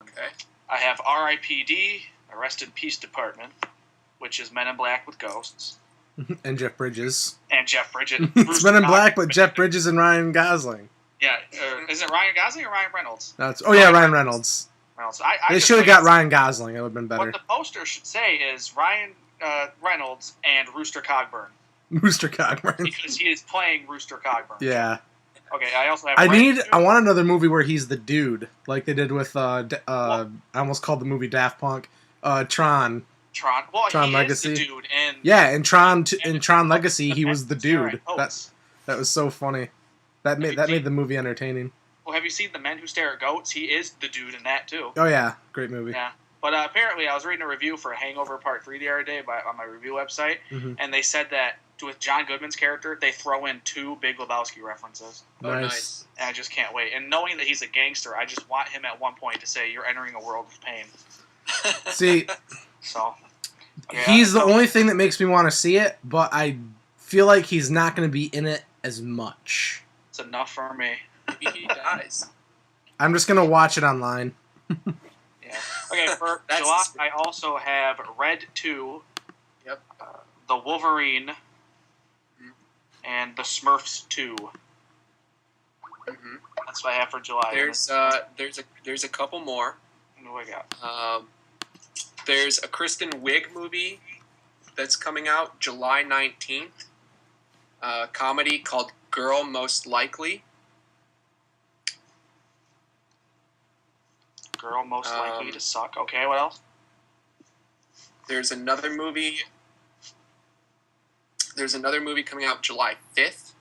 Okay. I have R.I.P.D. Arrested Peace Department, which is Men in Black with ghosts. And Jeff Bridges. And Jeff Bridges. It's Men in Black, but Jeff Bridges and Ryan Gosling. Yeah, is it Ryan Gosling or Ryan Reynolds? Ryan Reynolds. They should have got Ryan Gosling. It would have been better. What the poster should say is Ryan Reynolds and Rooster Cogburn. Rooster Cogburn. Because he is playing Rooster Cogburn. Yeah. Okay, I also have... I want another movie where he's the dude, like they did with, I almost called the movie Daft Punk, Tron. Well, Tron he Legacy. is the dude in... Yeah, in Tron Legacy, he was the dude. Right. That was so funny. That made the movie entertaining. Well, have you seen The Men Who Stare at Goats? He is the dude in that, too. Oh, yeah. Great movie. Yeah. But apparently, I was reading a review for Hangover Part 3 the other day on my review website, and they said that with John Goodman's character, they throw in 2 Big Lebowski references. Nice. And I just can't wait. And knowing that he's a gangster, I just want him at one point to say, "You're entering a world of pain." See, so he's the only thing that makes me want to see it, but I feel like he's not going to be in it as much. It's enough for me. Maybe he dies. I'm just going to watch it online. Yeah. Okay, for July, I also have Red 2, Yep. The Wolverine, and The Smurfs 2. Mm-hmm. That's what I have for July. There's a couple more. What do I got? There's a Kristen Wiig movie that's coming out July 19th. Comedy called Girl Most Likely. Girl Most Likely to Suck. Okay, what else? There's another movie coming out July 5th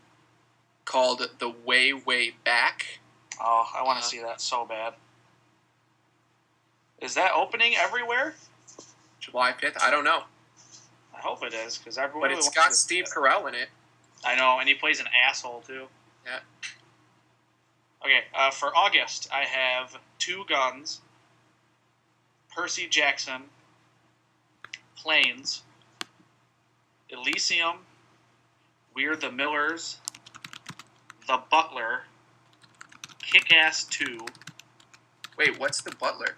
called The Way, Way Back. Oh, I want to see that so bad. Is that opening everywhere? July 5th? I don't know. I hope it is, because everyone. But it's got Steve Carell in it. I know, and he plays an asshole too. Yeah. Okay, for August, I have Two Guns, Percy Jackson, Planes, Elysium, We're the Millers, The Butler, Kick-Ass 2. Wait, what's The Butler?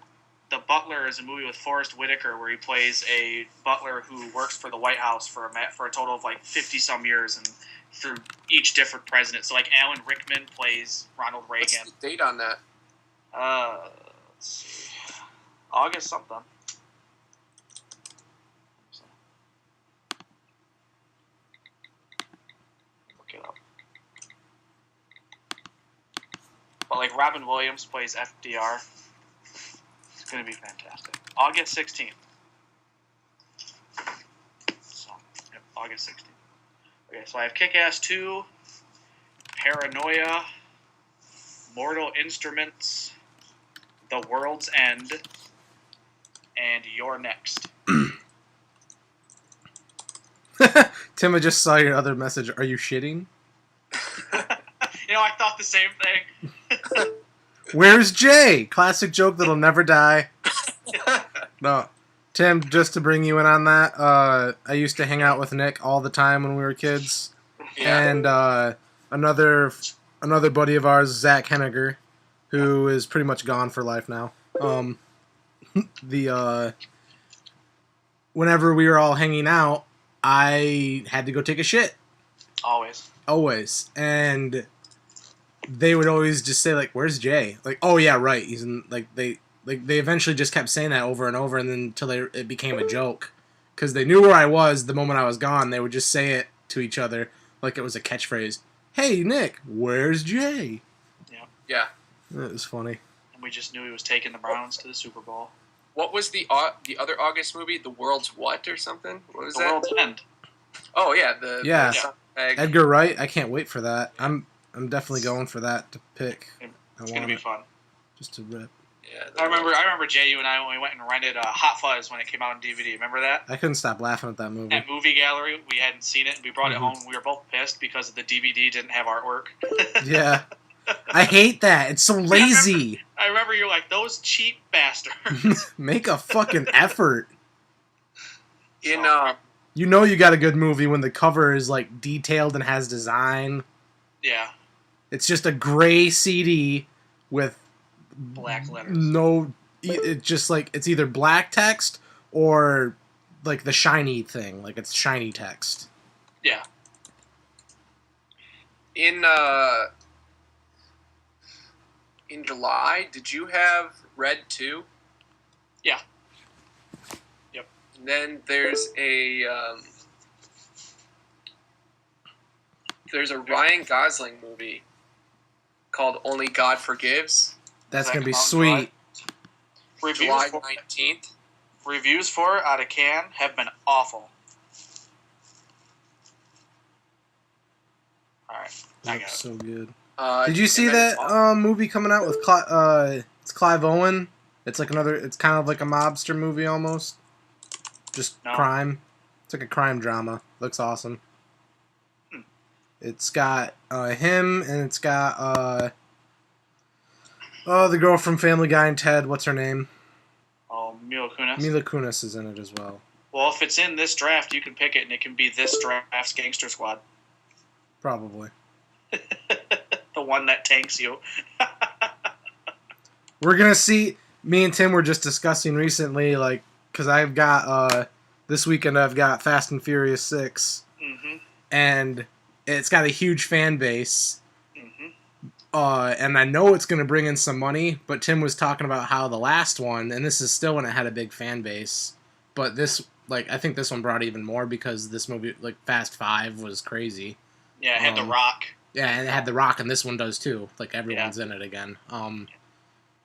The Butler is a movie with Forrest Whitaker where he plays a butler who works for the White House for a total of like 50-some years and through each different president. So like Alan Rickman plays Ronald Reagan. What's the date on that? Let's see. August something. Look it up. But like Robin Williams plays FDR. It's going to be fantastic. August 16th. So, yep, August 16th. Okay, so I have Kick-Ass 2, Paranoia, Mortal Instruments, The World's End, and You're Next. Tim, I just saw your other message. Are you shitting? I thought the same thing. Where's Jay? Classic joke that'll never die. No. Tim, just to bring you in on that, I used to hang out with Nick all the time when we were kids. Yeah. And another buddy of ours, Zach Henniger, who is pretty much gone for life now. Whenever we were all hanging out, I had to go take a shit. Always. And they would always just say, like, where's Jay? Like, oh yeah, right. He's in, they eventually just kept saying that over and over, and then until it became a joke. Because they knew where I was the moment I was gone. They would just say it to each other like it was a catchphrase. Hey, Nick, where's Jay? Yeah. It was funny. And we just knew he was taking the Browns to the Super Bowl. What was the other August movie? The World's What or something? What was The that? World's End. Oh, yeah. Yeah. The Edgar Wright. I can't wait for that. I'm definitely going for that to pick. It's going to be fun. Just to rip. Yeah, I remember Jay, you and I, when we went and rented Hot Fuzz when it came out on DVD. Remember that? I couldn't stop laughing at that movie. At Movie Gallery, we hadn't seen it, and we brought it home. We were both pissed because the DVD didn't have artwork. Yeah. I hate that. It's so lazy. I remember you're like, those cheap bastards. Make a fucking effort. You know you got a good movie when the cover is like detailed and has design. Yeah. It's just a gray CD with black letters. No it's just like it's either black text or like the shiny thing, like it's shiny text. Yeah. In July, did you have Red 2? Yeah. Yep. And then there's a Ryan Gosling movie called Only God Forgives. That's going to be sweet. July 19th. Reviews for it out of Cannes have been awful. All right. I got it. So good. Did you see that movie coming out with it's Clive Owen? It's like it's kind of like a mobster movie almost. Just crime. It's like a crime drama. Looks awesome. It's got him, and it's got the girl from Family Guy and Ted. What's her name? Oh, Mila Kunis. Mila Kunis is in it as well. Well, if it's in this draft, you can pick it, and it can be this draft's Gangster Squad. Probably. The one that tanks you. We're gonna see. Me and Tim were just discussing recently, like, because I've got this weekend I've got Fast and Furious 6, and it's got a huge fan base, and I know it's gonna bring in some money. But Tim was talking about how the last one, and this is still when it had a big fan base, but this, like, I think this one brought even more because this movie, like Fast 5, was crazy. Yeah, it had The Rock. Yeah, and it had The Rock, and this one does too. Like, everyone's in it again.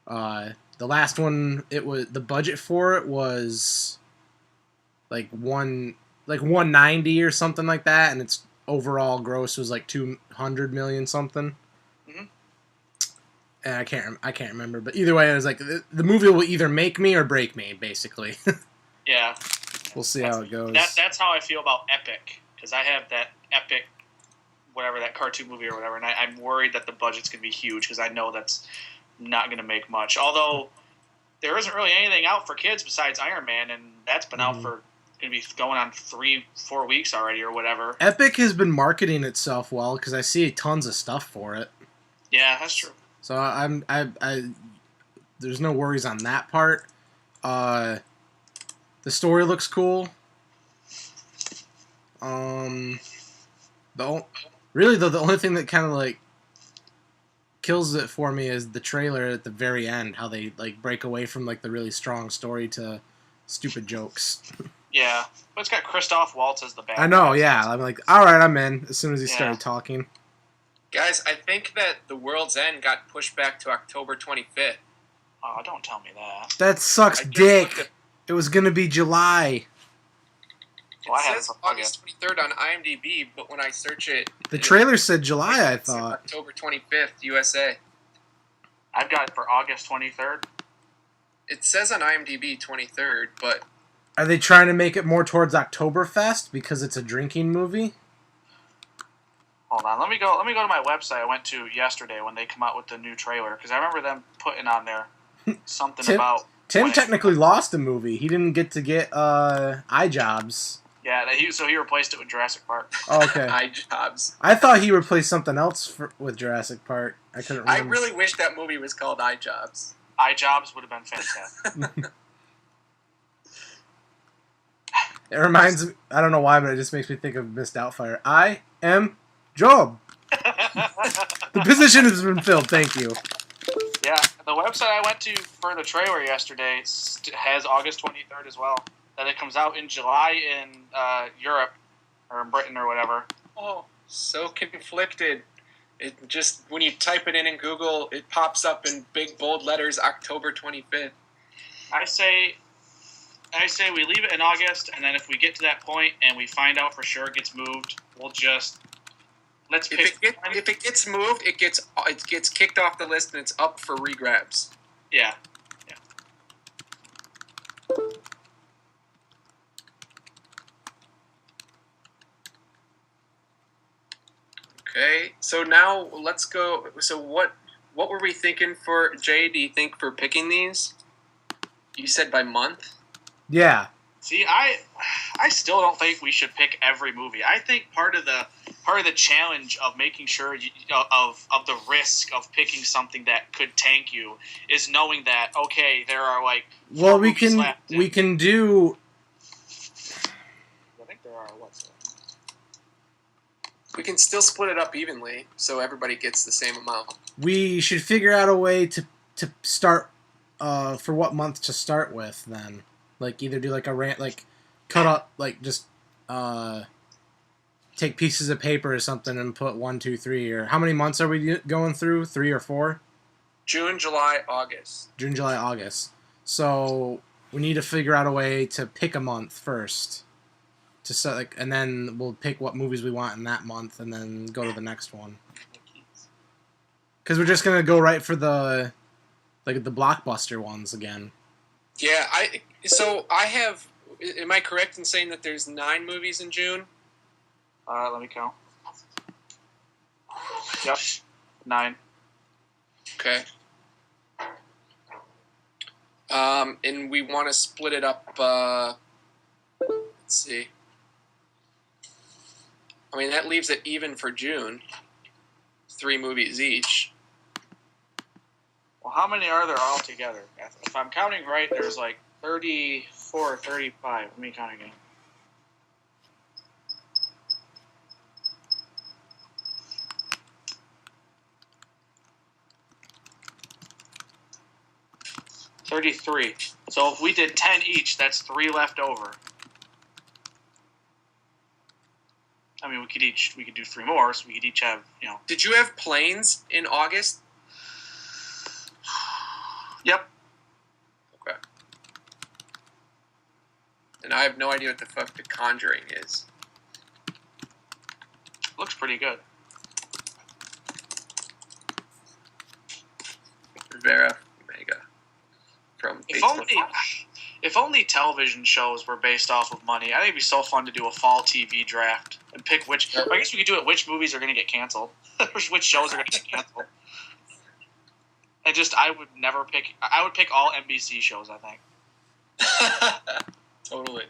The last one, the budget for it was like 190 or something like that, and its overall gross was like 200 million something. And I can't remember, but either way, it was like the movie will either make me or break me, basically. Yeah. We'll see how it goes. That's how I feel about Epic, because I have that Epic, whatever, that cartoon movie or whatever, and I'm worried that the budget's going to be huge because I know that's not going to make much. Although there isn't really anything out for kids besides Iron Man, and that's been out for going to be going on 3-4 weeks already or whatever. Epic has been marketing itself well because I see tons of stuff for it. Yeah, that's true. So there's no worries on that part. The story looks cool. The only thing that kind of like kills it for me is the trailer at the very end, how they like break away from like the really strong story to stupid jokes. Yeah, but it's got Christoph Waltz as the bad guy. I know, yeah. I'm like, all right, I'm in. As soon as he started talking. Guys, I think that The World's End got pushed back to October 25th. Oh, don't tell me that. That sucks dick. It was gonna be July. It says August 23rd on IMDb, but when I search it... The trailer said July, I thought. October 25th, USA. I've got it for August 23rd. It says on IMDb 23rd, but... Are they trying to make it more towards Oktoberfest because it's a drinking movie? Hold on, let me go to my website I went to yesterday when they come out with the new trailer, because I remember them putting on there something about... Tim technically lost a movie. He didn't get to get iJobs. Yeah, so he replaced it with Jurassic Park. Oh, okay. iJobs. I thought he replaced something else with Jurassic Park. I couldn't remember. I really wish that movie was called iJobs. iJobs would have been fantastic. It reminds me, I don't know why, but it just makes me think of Miss Doubtfire. I am Job. The position has been filled, thank you. Yeah, the website I went to for the trailer yesterday has August 23rd as well. That it comes out in July in Europe, or in Britain or whatever. Oh, so conflicted. It just, when you type it in Google, it pops up in big bold letters, October 25th. I say we leave it in August, and then if we get to that point and we find out for sure it gets moved, we'll just if it gets moved, it gets kicked off the list and it's up for regrabs. Yeah. Okay, so now let's go. So what were we thinking for Jay? Do you think for picking these? You said by month. Yeah. See, I I still don't think we should pick every movie. I think part of the challenge of making sure of the risk of picking something that could tank you is knowing that there are like we can do. I think there are what's. We can still split it up evenly so everybody gets the same amount. We should figure out a way to start for what month to start with then. Like either do like a rant like cut up like just take pieces of paper or something and put 1, 2, 3 or how many months are we going through? 3 or 4? June, July, August. June, July, August. So we need to figure out a way to pick a month first. To set like, and then we'll pick what movies we want in that month, and then go to the next one. Because we're just gonna go right for the blockbuster ones again. Yeah, I have. Am I correct in saying that there's 9 movies in June? Let me count. Yep, 9. Okay. And we want to split it up. Let's see. I mean, that leaves it even for June. 3 movies each. Well, how many are there altogether? If I'm counting right, there's like 34 or 35. Let me count again. $33. So if we did 10 each, that's 3 left over. I mean, we could do 3 more, so we could each have, Did you have Planes in August? Yep. Okay. And I have no idea what the fuck The Conjuring is. Looks pretty good. Vera Mega from If only television shows were based off of money. I think it'd be so fun to do a fall TV draft and pick which. I guess we could do it. Which movies are going to get canceled? Which shows are going to get canceled? And I would never pick. I would pick all NBC shows. I think. Totally.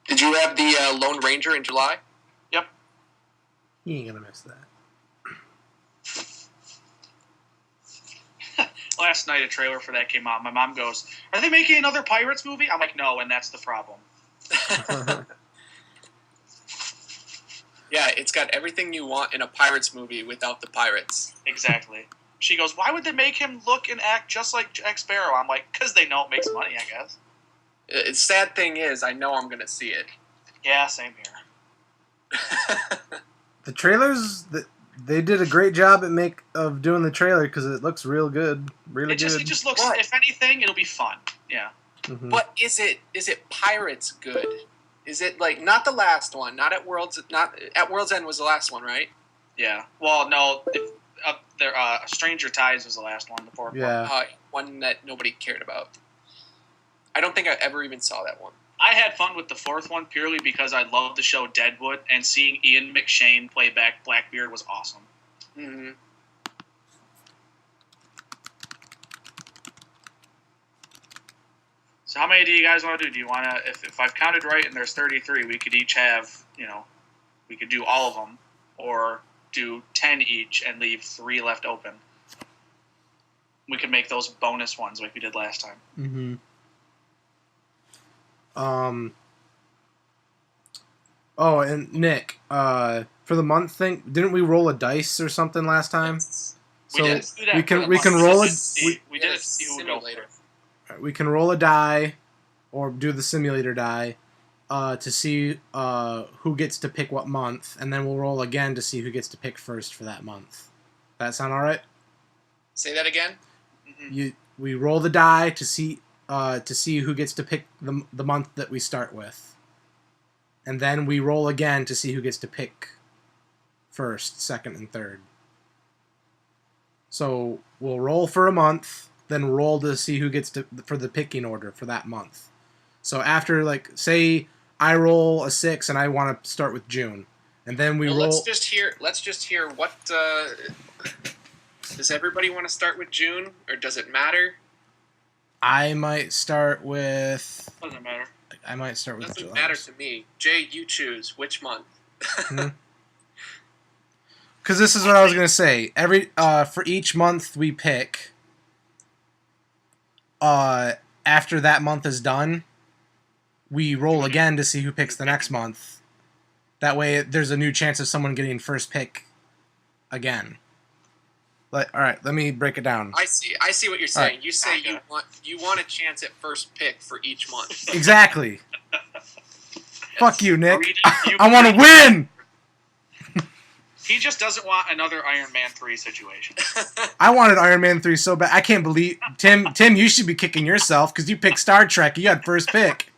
Did you have the Lone Ranger in July? Yep. You ain't gonna miss that. Last night, a trailer for that came out. My mom goes, "Are they making another Pirates movie?" I'm like, "No," and that's the problem. Yeah, it's got everything you want in a Pirates movie without the pirates. Exactly. She goes, "Why would they make him look and act just like Jack Sparrow?" I'm like, "Because they know it makes money, I guess." The sad thing is, I know I'm going to see it. Yeah, same here. The trailers, they did a great job of doing the trailer because it looks real good, really good. It just looks. What? If anything, it'll be fun. Yeah. Mm-hmm. But is it Pirates good? Is it like not the last one? Not at World's End was the last one, right? Yeah. Well, no. Stranger Tides was the last one. The fourth one. One that nobody cared about. I don't think I ever even saw that one. I had fun with the fourth one purely because I loved the show Deadwood, and seeing Ian McShane play back Blackbeard was awesome. Mm-hmm. So how many do you guys want to do? Do you want to, if I've counted right and there's 33, we could each have, we could do all of them, or do 10 each and leave 3 left open. We could make those bonus ones like we did last time. Mm-hmm. Oh, and Nick, for the month thing, didn't we roll a dice or something last time? So we can roll we did it to see who would go first. We can roll a die, or do the simulator die, to see who gets to pick what month, and then we'll roll again to see who gets to pick first for that month. That sound all right? Say that again. Mm-hmm. We roll the die to see to see who gets to pick the month that we start with. And then we roll again to see who gets to pick first, second, and third. So we'll roll for a month, then roll to see who gets to for the picking order for that month. So after, like, say I roll a 6 and I want to start with June, and then we roll. Let's just hear what. Does everybody want to start with June, or does it matter? I might start with. Doesn't matter. I might start with. Doesn't matter to me. Jay, you choose which month. Because this is what I was gonna say. For each month we pick. After that month is done, we roll again to see who picks the next month. That way, there's a new chance of someone getting first pick again. All right, let me break it down. I see what you're saying. Right. You say you want a chance at first pick for each month. Exactly. Fuck you, Nick. I want to win. He just doesn't want another Iron Man 3 situation. I wanted Iron Man 3 so bad. I can't believe Tim, you should be kicking yourself because you picked Star Trek. You had first pick.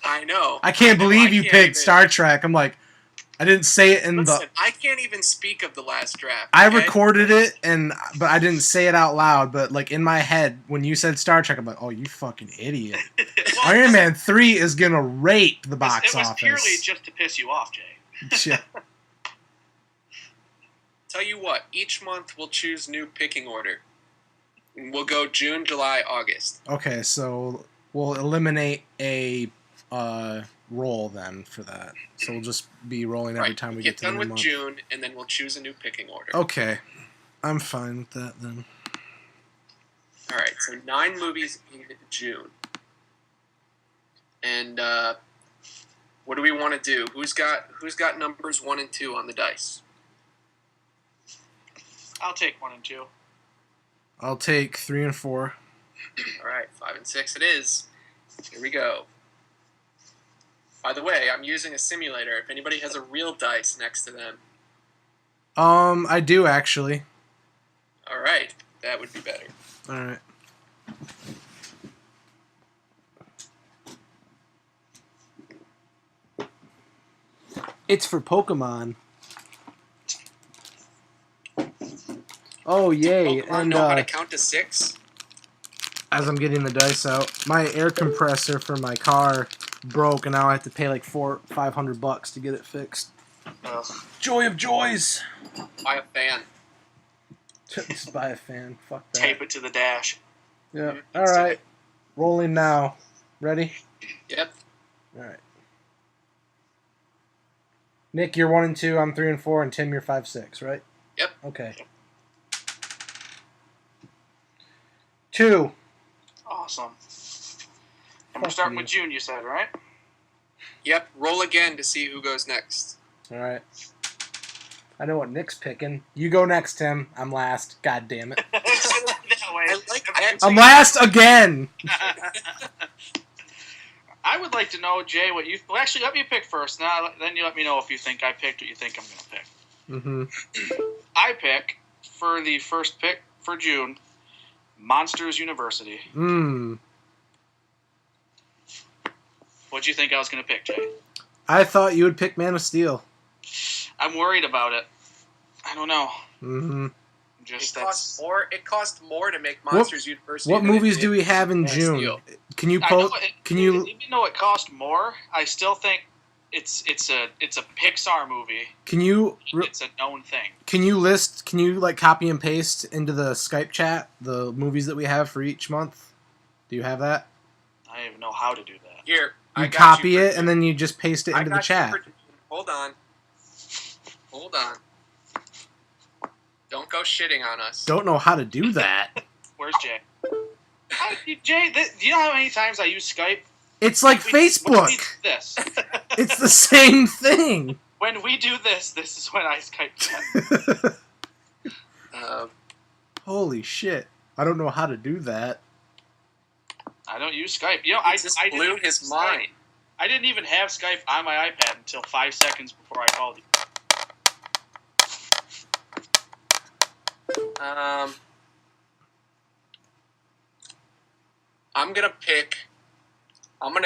I know. I can't believe you picked Star Trek. I'm like, I didn't say it in I can't even speak of the last draft. Okay? I recorded it, but I didn't say it out loud. But like in my head, when you said Star Trek, I'm like, oh, you fucking idiot. Iron Man 3 is gonna rape the box office. It was purely just to piss you off, Jay. Yeah. Tell you what, each month we'll choose new picking order. We'll go June, July, August. Okay, so we'll eliminate a roll then for that. So we'll just be rolling every time we get to the new month. Get done with June, and then we'll choose a new picking order. Okay, I'm fine with that then. All right, so 9 movies in June. And what do we want to do? Who's got numbers 1 and 2 on the dice? I'll take 1 and 2. I'll take 3 and 4. All right, 5 and 6 it is. Here we go. By the way, I'm using a simulator. If anybody has a real dice next to them. I do actually. All right, that would be better. All right. It's for Pokemon. Oh, yay. Pokemon know how to count to 6? As I'm getting the dice out, my air compressor for my car broke, and now I have to pay like $500 to get it fixed. Joy of joys! Buy a fan. Just buy a fan. Fuck that. Tape it to the dash. Yeah. Alright. Rolling now. Ready? Yep. Alright. Nick, you're 1 and 2, I'm 3 and 4, and Tim, you're 5, 6, right? Yep. Okay. 2. Awesome. And we're starting with June, you said, right? Yep. Roll again to see who goes next. Alright. I know what Nick's picking. You go next, Tim. I'm last. God damn it. I'm last again! I would like to know, Jay, what you... Well, actually, let me pick first. Now, then you let me know if you think I picked what you think I'm going to pick. Mm-hmm. I pick, for the first pick for June, Monsters University. What'd you think I was going to pick, Jay? I thought you would pick Man of Steel. I'm worried about it. I don't know. Mm-hmm. It costs more to make Monsters University. What movies do we have in June? Can you post? Even though it cost more, I still think it's a Pixar movie. It's a known thing. Can you like copy and paste into the Skype chat the movies that we have for each month? Do you have that? I don't even know how to do that. Here, you copy it and then you just paste it into the chat. Hold on. Don't go shitting on us. Don't know how to do that. Where's Jay? Jay, do you know how many times I use Skype? It's like Facebook. This. It's the same thing. When we do this is when I Skype chat. Holy shit. I don't know how to do that. I don't use Skype. You know, I blew his mind. I didn't even have Skype on my iPad until 5 seconds before I called you. I'm gonna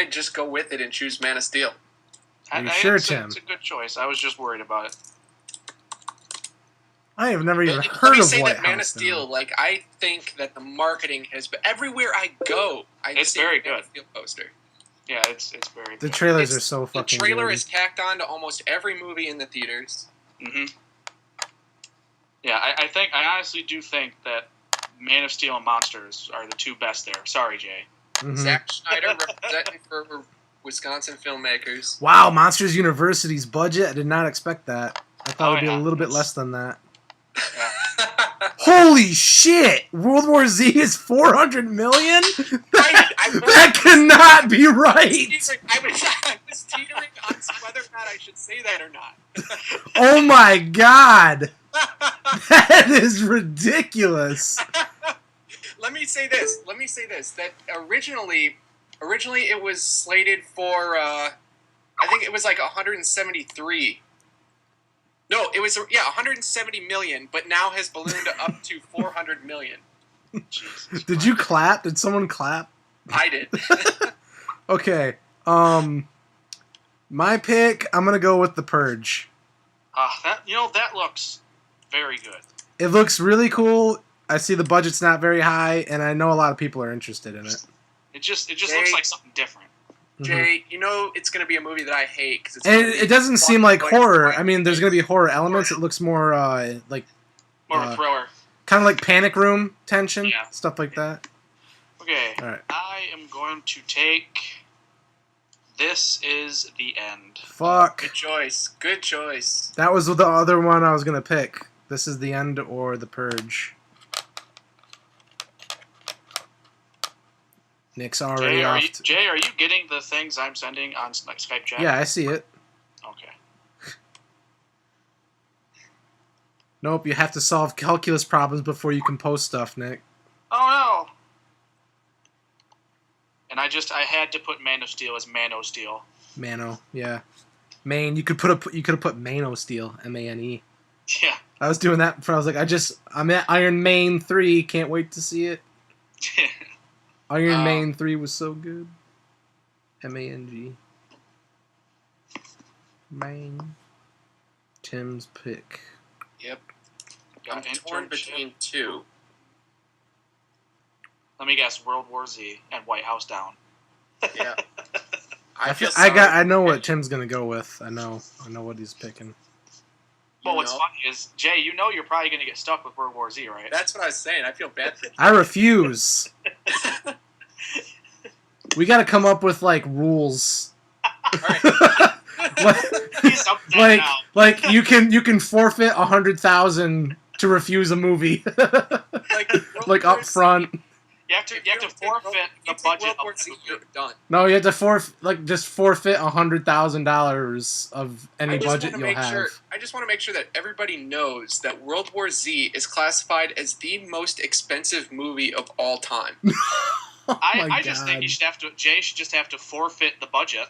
just go with it and choose Man of Steel. Are you sure, Tim? It's a good choice. I was just worried about it. I have never even heard of White House. Let me say that Man of Steel, like, I think that the marketing has been... Everywhere I go, it's very good. Man of Steel poster. Yeah, it's very good. The trailers are so fucking good. The trailer is tacked on to almost every movie in the theaters. Mm-hmm. Yeah, I honestly do think that Man of Steel and Monsters are the two best there. Sorry, Jay. Mm-hmm. Zack Snyder representing for Wisconsin filmmakers. Wow, Monsters University's budget? I did not expect that. I thought it would be a little bit less than that. Yeah. Holy shit! World War Z is $400 million? That cannot be right! I was teetering on whether or not I should say that or not. Oh my god! That is ridiculous! Let me say this. That originally it was slated for, I think it was like 173. No, it was 170 million, but now has ballooned up to 400 million. Jesus. Did you clap? Did someone clap? I did. Okay. My pick, I'm gonna go with The Purge. That looks very good. It looks really cool. I see the budget's not very high, and I know a lot of people are interested in it. It just looks like something different. Jay, it's going to be a movie that I hate. Cause it doesn't seem like horror. I mean, there's going to be horror elements. It looks more like... More of a thriller. Kind of like Panic Room tension. Yeah. Stuff like that. Okay. All right. I am going to take... This Is the End. Fuck. Good choice. That was the other one I was going to pick. This Is the End or The Purge. Nick's already off. Jay, are you getting the things I'm sending on Skype chat? Yeah, I see it. Okay. Nope, you have to solve calculus problems before you can post stuff, Nick. Oh no! And I had to put Man of Steel as Mano Steel. Mano, yeah. Maine, you could have put Mano Steel, M-A-N-E. Yeah. I was doing that before. I was like, I'm at Iron Man 3, can't wait to see it. Iron Man 3 was so good. M-A-N-G. Maine. Tim's pick. Yep. I'm torn between two. Let me guess, World War Z and White House Down. Yeah. I know what Tim's gonna go with. I know what he's picking. Well, what's funny is, Jay, you're probably gonna get stuck with World War Z, right? That's what I was saying. I feel bad for you. I refuse. We gotta come up with like rules. like you can forfeit 100,000 to refuse a the like up front. You have to forfeit the budget of the movie. Done. No, you have to forfeit $100,000 of any budget you'll have. I just want to make sure that everybody knows that World War Z is classified as the most expensive movie of all time. I just think Jay should just have to forfeit the budget.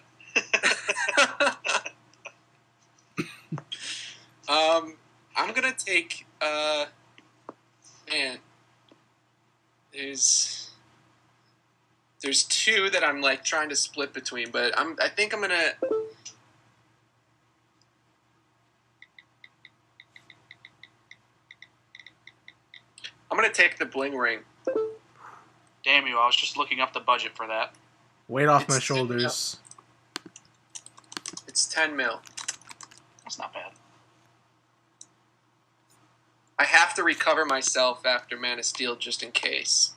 I'm gonna take man. There's two that I'm like trying to split between, but I think I'm gonna take The Bling Ring. Damn you, I was just looking up the budget for that. Weight off my shoulders. It's 10 mil. That's not bad. I have to recover myself after Man of Steel just in case.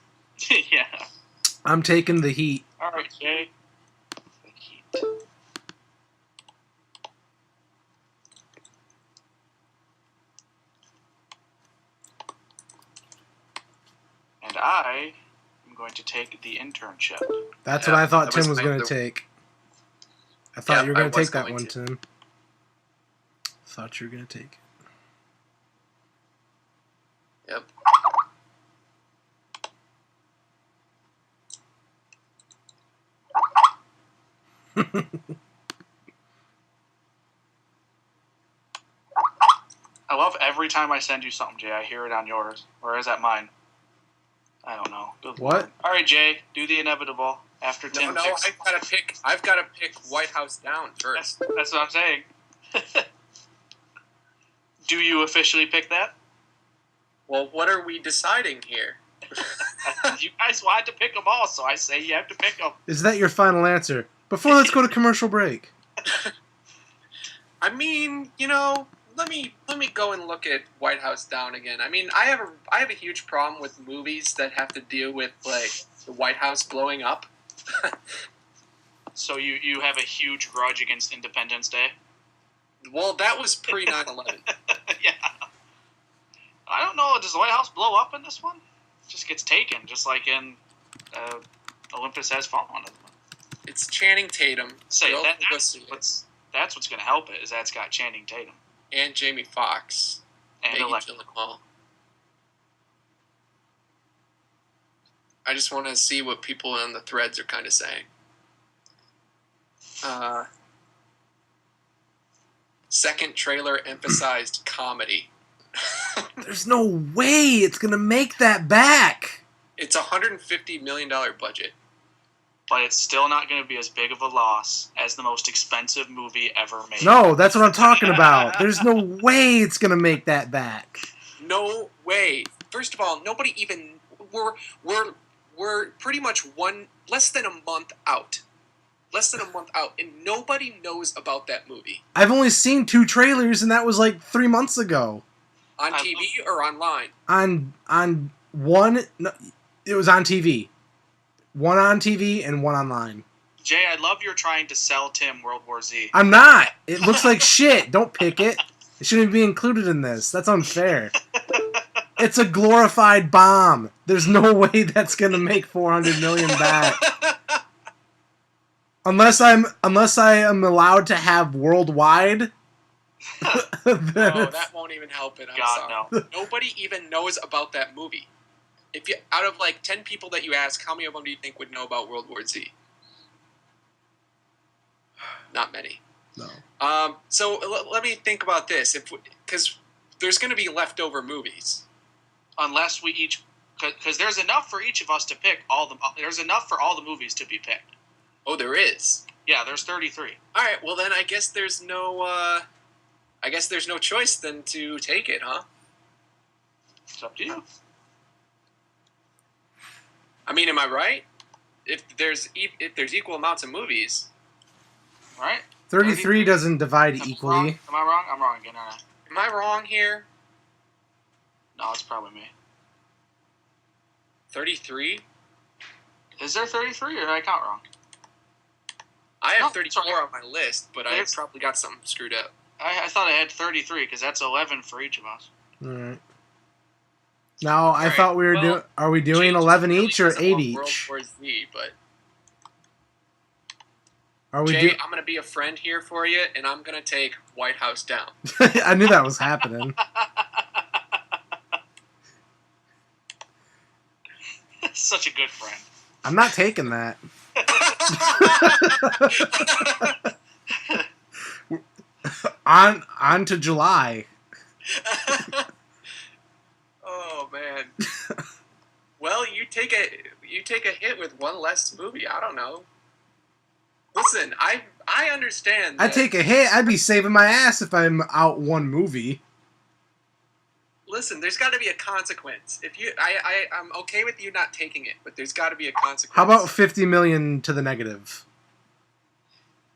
Yeah. I'm taking The Heat. All right, Jay. The Heat. And I am going to take The Internship. That's what I thought Tim was going to take. I thought you were going to take that one, Tim. Thought you were going to take it. Yep. I love every time I send you something, Jay. I hear it on yours, or is that mine? I don't know. Good what? Lord. All right, Jay, do the inevitable after Tim. No, I've gotta pick White House Down first. That's what I'm saying. Do you officially pick that? Well, what are we deciding here? You guys wanted to pick them all, so I say you have to pick them. Is that your final answer? Before let's go to commercial break. I mean, let me go and look at White House Down again. I mean, I have a huge problem with movies that have to deal with like the White House blowing up. So you have a huge grudge against Independence Day? Well, that was pre 9/11. Yeah. I don't know. Does the White House blow up in this one? It just gets taken, just like in Olympus Has Fallen. It's Channing Tatum. Say that's what's going to help it. Is that it's got Channing Tatum and Jamie Foxx and Alexa Gyllenhaal. I just want to see what people on the threads are kind of saying. Second trailer emphasized comedy. There's no way it's gonna make that back. It's a $150 million budget. But it's still not going to be as big of a loss as the most expensive movie ever made. No, that's what I'm talking about. There's no way it's gonna make that back. No way. First of all, nobody even we're pretty much less than a month out. Less than a month out, and nobody knows about that movie. I've only seen 2 trailers, and that was like 3 months ago. On TV or online? On one, no, it was on TV. One on TV and one online. Jay, I love you're trying to sell Tim World War Z. I'm not. It looks like shit. Don't pick it. It shouldn't be included in this. That's unfair. It's a glorified bomb. There's no way that's gonna make $400 million back. Unless I am allowed to have worldwide. No, that won't even help it. God, no. Nobody even knows about that movie. If you out of like 10 people that you ask, how many of them do you think would know about World War Z? Not many. No. So let me think about this, because there's going to be leftover movies, unless we each, because there's enough for each of us to pick There's enough for all the movies to be picked. Oh, there is. Yeah, there's 33. All right. Well, then I guess there's no choice than to take it, huh? It's up to you. I mean, am I right? If there's equal amounts of movies, right? 33 doesn't divide equally. Am I wrong? I'm wrong again, aren't I? Am I wrong here? No, it's probably me. 33? Is there 33, or did I count wrong? I have 34 on my list, but I probably got something screwed up. I thought I had 33, because that's 11 for each of us. All right. Now, I thought we were doing... Are we doing 11 each or 8 each? World War Z, but... Are we Jay, I'm going to be a friend here for you, and I'm going to take White House Down. I knew that was happening. Such a good friend. I'm not taking that. on to July. Oh man. Well, you take a hit with one less movie. I don't know. Listen, I understand. I take a hit. I'd be saving my ass if I'm out one movie. Listen, there's got to be a consequence. If you, I'm okay with you not taking it, but there's got to be a consequence. How about 50 million to the negative?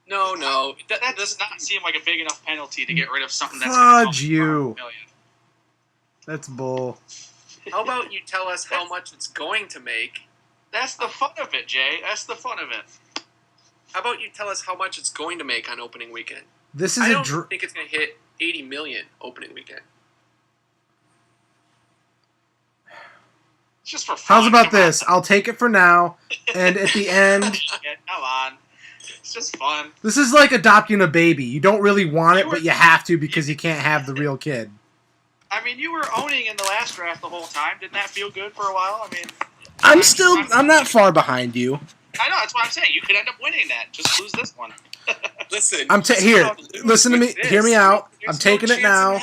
No. That does not seem like a big enough penalty to get rid of something that's Fudge you. That's bull. How about you tell us how much it's going to make? That's the fun of it, Jay. That's the fun of it. How about you tell us how much it's going to make on opening weekend? I don't think it's going to hit 80 million opening weekend. Just for fun. How's about this? I'll take it for now, and at the end... Yeah, come on. It's just fun. This is like adopting a baby. You don't really want it, but you have to because you can't have the real kid. I mean, you were owning in the last draft the whole time. Didn't that feel good for a while? I mean... I'm not far behind you. I know, that's what I'm saying. You could end up winning that. Just lose this one. Listen. Listen to me. Hear me out. I'm taking it now.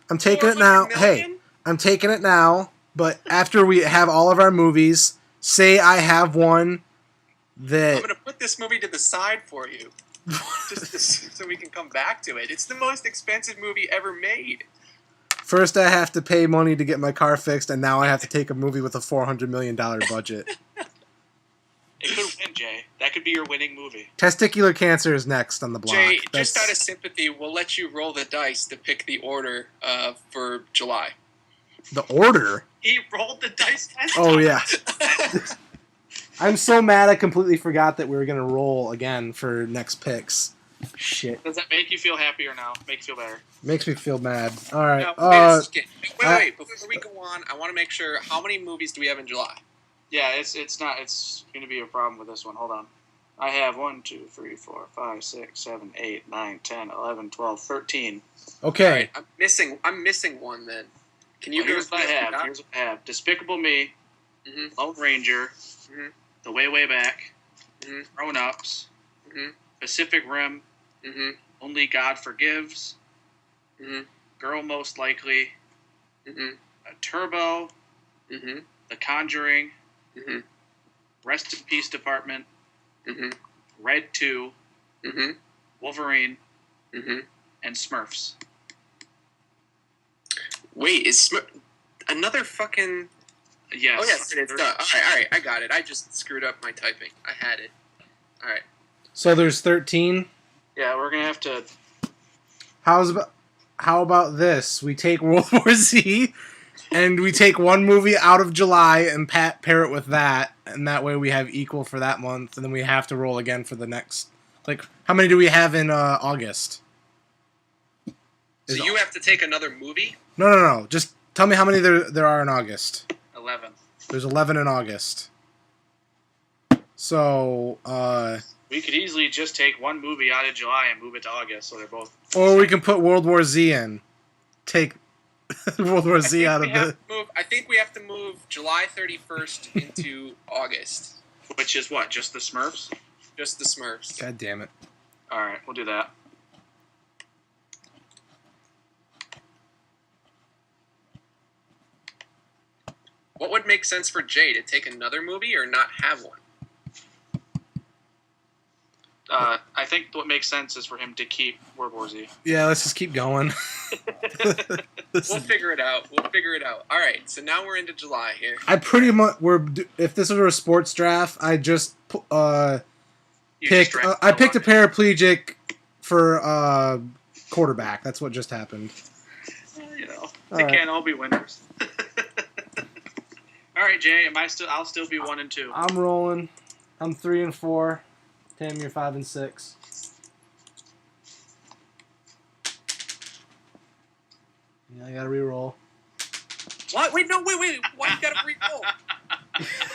I'm taking it now. Hey, I'm taking it now. But after we have all of our movies, say I have one that... I'm going to put this movie to the side for you. just so we can come back to it. It's the most expensive movie ever made. First I have to pay money to get my car fixed, and now I have to take a movie with a $400 million budget. It could win, Jay. That could be your winning movie. Testicular cancer is next on the block. Jay, just out of sympathy, we'll let you roll the dice to pick the order for July. The order? He rolled the dice last Oh, time. yeah. I'm so mad I completely forgot that we were going to roll again for next picks. Shit. Does that make you feel happier now? Make you feel better? Makes me feel mad. All right. Now, wait. Before we go on, I want to make sure, how many movies do we have in July? Yeah, it's going to be a problem with this one. Hold on. I have 1, 2, 3, 4, 5, 6, 7, 8, 9, 10, 11, 12, 13. Okay. Right, I'm missing one then. Can you here's what I have. Here's what I have. Despicable Me, Lone Ranger, The Way, Way Back, Grown Ups, Pacific Rim, Only God Forgives, Girl Most Likely, Turbo, The Conjuring, Rest in Peace Department, Red 2, Wolverine, and Smurfs. Wait, is another fucking... Yes. Oh, yes, it's done. All right, I got it. I just screwed up my typing. I had it. All right. So there's 13. Yeah, we're going to have to... How about this? We take World War Z, and we take one movie out of July and pair it with that, and that way we have equal for that month, and then we have to roll again for the next... Like, how many do we have in August? So you have to take another movie? No. Just tell me how many there are in August. 11. There's 11 in August. So, we could easily just take one movie out of July and move it to August, so they're both... Or we can put World War Z in. Take World War Z out of the... I think we have to move July 31st into August. Which is what? Just the Smurfs? Just the Smurfs. God damn it. Alright, we'll do that. What would make sense for Jay, to take another movie or not have one? I think what makes sense is for him to keep World War Z. Yeah, let's just keep going. We'll figure it out. All right, so now we're into July here. I pretty much... If this were a sports draft, I just picked a paraplegic for quarterback. That's what just happened. They can't all be winners. All right, Jay. I'll still be 1 and 2. I'm rolling. I'm 3 and 4. Tim, you're 5 and 6. Yeah, I gotta re-roll. What? Wait. Why you gotta re-roll?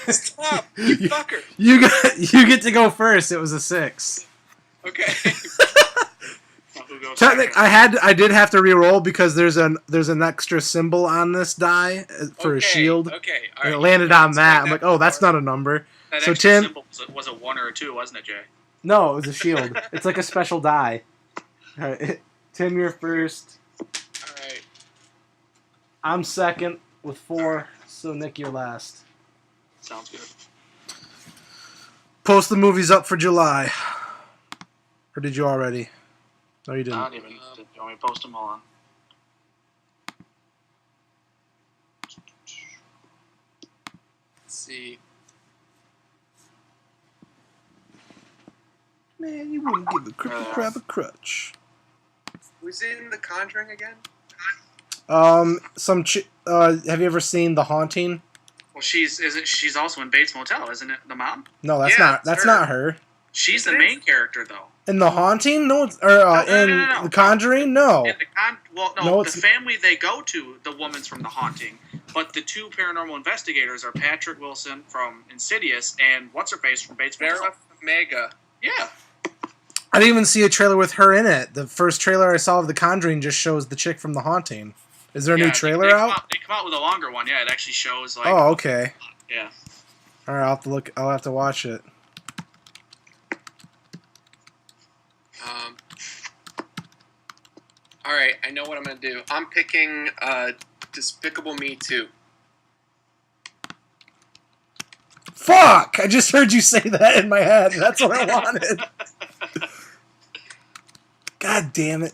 Stop, you fucker. You get to go first. It was a 6. Okay. I did have to re-roll because there's an extra symbol on this die for a shield. Okay, all right. And it landed on that. I'm like, oh, that's not a number. That so extra Tim symbol was a 1 or a 2, wasn't it, Jay? No, it was a shield. It's like a special die. All right, Tim, you're first. All right. I'm second with 4. So Nick, you're last. Sounds good. Post the movies up for July. Or did you already? No, you didn't. Not even. You want me to post them all on? Let's see. Man, you wouldn't give a crap a crutch. Who's in The Conjuring again? Have you ever seen The Haunting? Well, she's also in Bates Motel, isn't it? The mom? No, that's not her. She's the main character, though. In The Haunting? No, no. The Conjuring? No. The family they go to, the woman's from The Haunting, but the 2 paranormal investigators are Patrick Wilson from Insidious and what's-her-face from Bates Motel. Vera Farmiga. Yeah. I didn't even see a trailer with her in it. The first trailer I saw of The Conjuring just shows the chick from The Haunting. Is there a new trailer out? They come out with a longer one. Yeah, it actually shows like. Oh, okay. Yeah. All right, I'll have to look. I'll have to watch it. All right, I know what I'm gonna do. I'm picking Despicable Me 2. Fuck! I just heard you say that in my head. That's what I wanted. God damn it.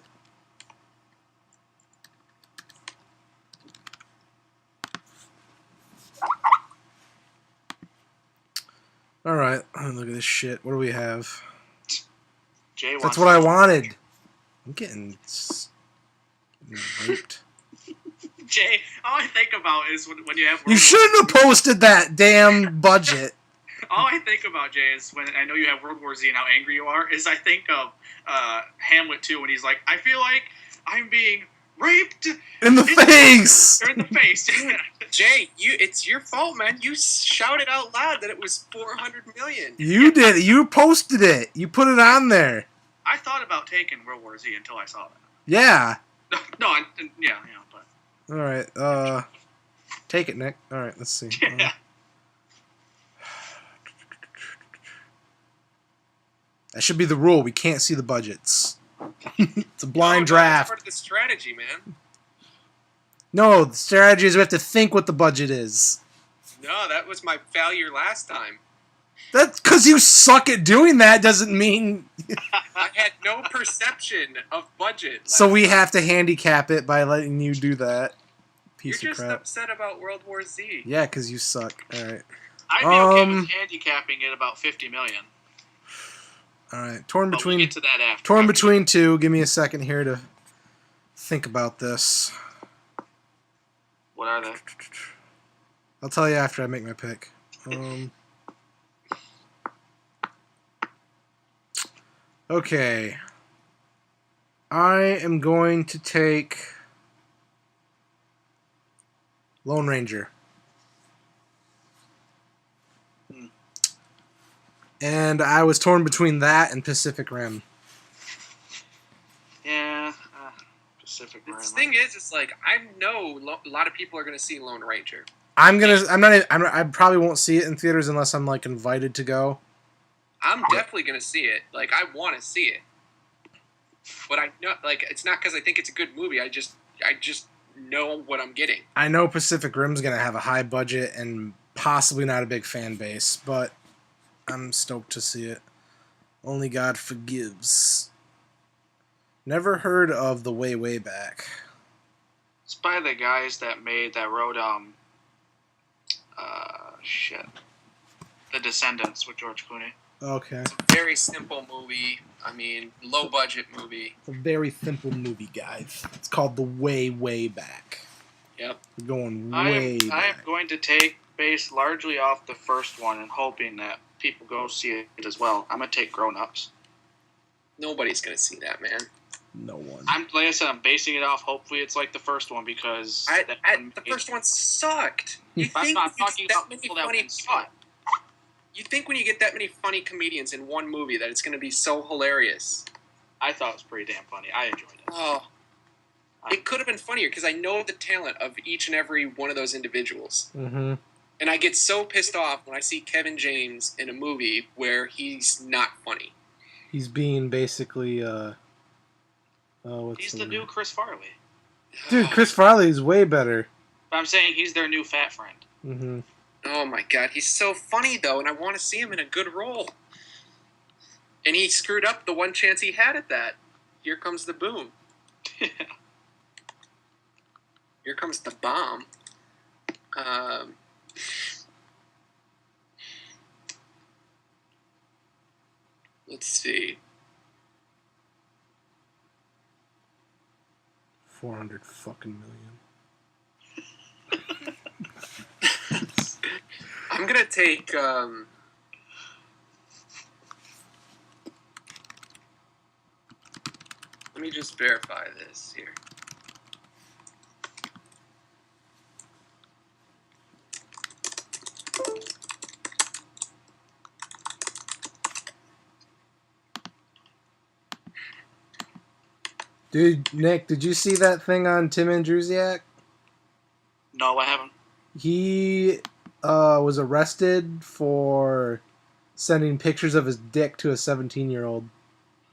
Alright, look at this shit. What do we have? That's what I wanted. I'm getting raped. Jay, all I think about is when you have... You shouldn't have posted that damn budget. All I think about, Jay, is when I know you have World War Z and how angry you are, is I think of Hamlet 2 when he's like, I feel like I'm being raped in the face. Or in the face. Jay, it's your fault, man. You shouted out loud that it was 400 million. You did. You posted it. You put it on there. I thought about taking World War Z until I saw that. Yeah. No, yeah, but. All right. Take it, Nick. All right. Let's see. Yeah. That should be the rule. We can't see the budgets. It's a blind draft. That's part of the strategy, man. No, the strategy is we have to think what the budget is. No, that was my failure last time. That's because you suck at doing that doesn't mean... I had no perception of budget. So we have to handicap it by letting you do that. Piece You're of just crap. upset about World War Z. Yeah, because you suck. All right. I'd be okay with handicapping it about 50 million. All right. Torn But between... we'll get to that after. Torn between two. Give me a second here to think about this. What are they? I'll tell you after I make my pick. Okay. I am going to take Lone Ranger. And I was torn between that and Pacific Rim. Yeah, Pacific Rim. The thing is, it's like I know a lot of people are going to see Lone Ranger. I probably won't see it in theaters unless I'm like invited to go. I'm definitely going to see it. Like I want to see it, but I know like it's not because I think it's a good movie. I just know what I'm getting. I know Pacific Rim's going to have a high budget and possibly not a big fan base, but I'm stoked to see it. Only God Forgives. Never heard of The Way Back. It's by the guys that wrote The Descendants with George Clooney. Okay. It's a very simple movie. I mean, low budget movie. It's a very simple movie, guys. It's called The Way Back. Yep. We're going way back. I am going to take base largely off the first one and hoping that people go see it as well. I'm going to take Grown Ups. Nobody's going to see that, man. No one. Like I said, I'm basing it off. Hopefully, it's like the first one because the first one sucked. You think not talking about people that saw it. You think when you get that many funny comedians in one movie that it's going to be so hilarious? I thought it was pretty damn funny. I enjoyed it. Oh, it could have been funnier because I know the talent of each and every one of those individuals. Mm-hmm. And I get so pissed off when I see Kevin James in a movie where he's not funny. He's being basically, he's the new Chris Farley. Dude, Chris Farley is way better. But I'm saying he's their new fat friend. Mm-hmm. Oh my god, he's so funny though, and I want to see him in a good role. And he screwed up the one chance he had at that. Here comes the boom. Here comes the bomb. Let's see. 400 fucking million. I'm gonna take. Let me just verify this here. Dude, Nick, did you see that thing on Tim Andrusiak? No, I haven't. He was arrested for sending pictures of his dick to a 17-year-old.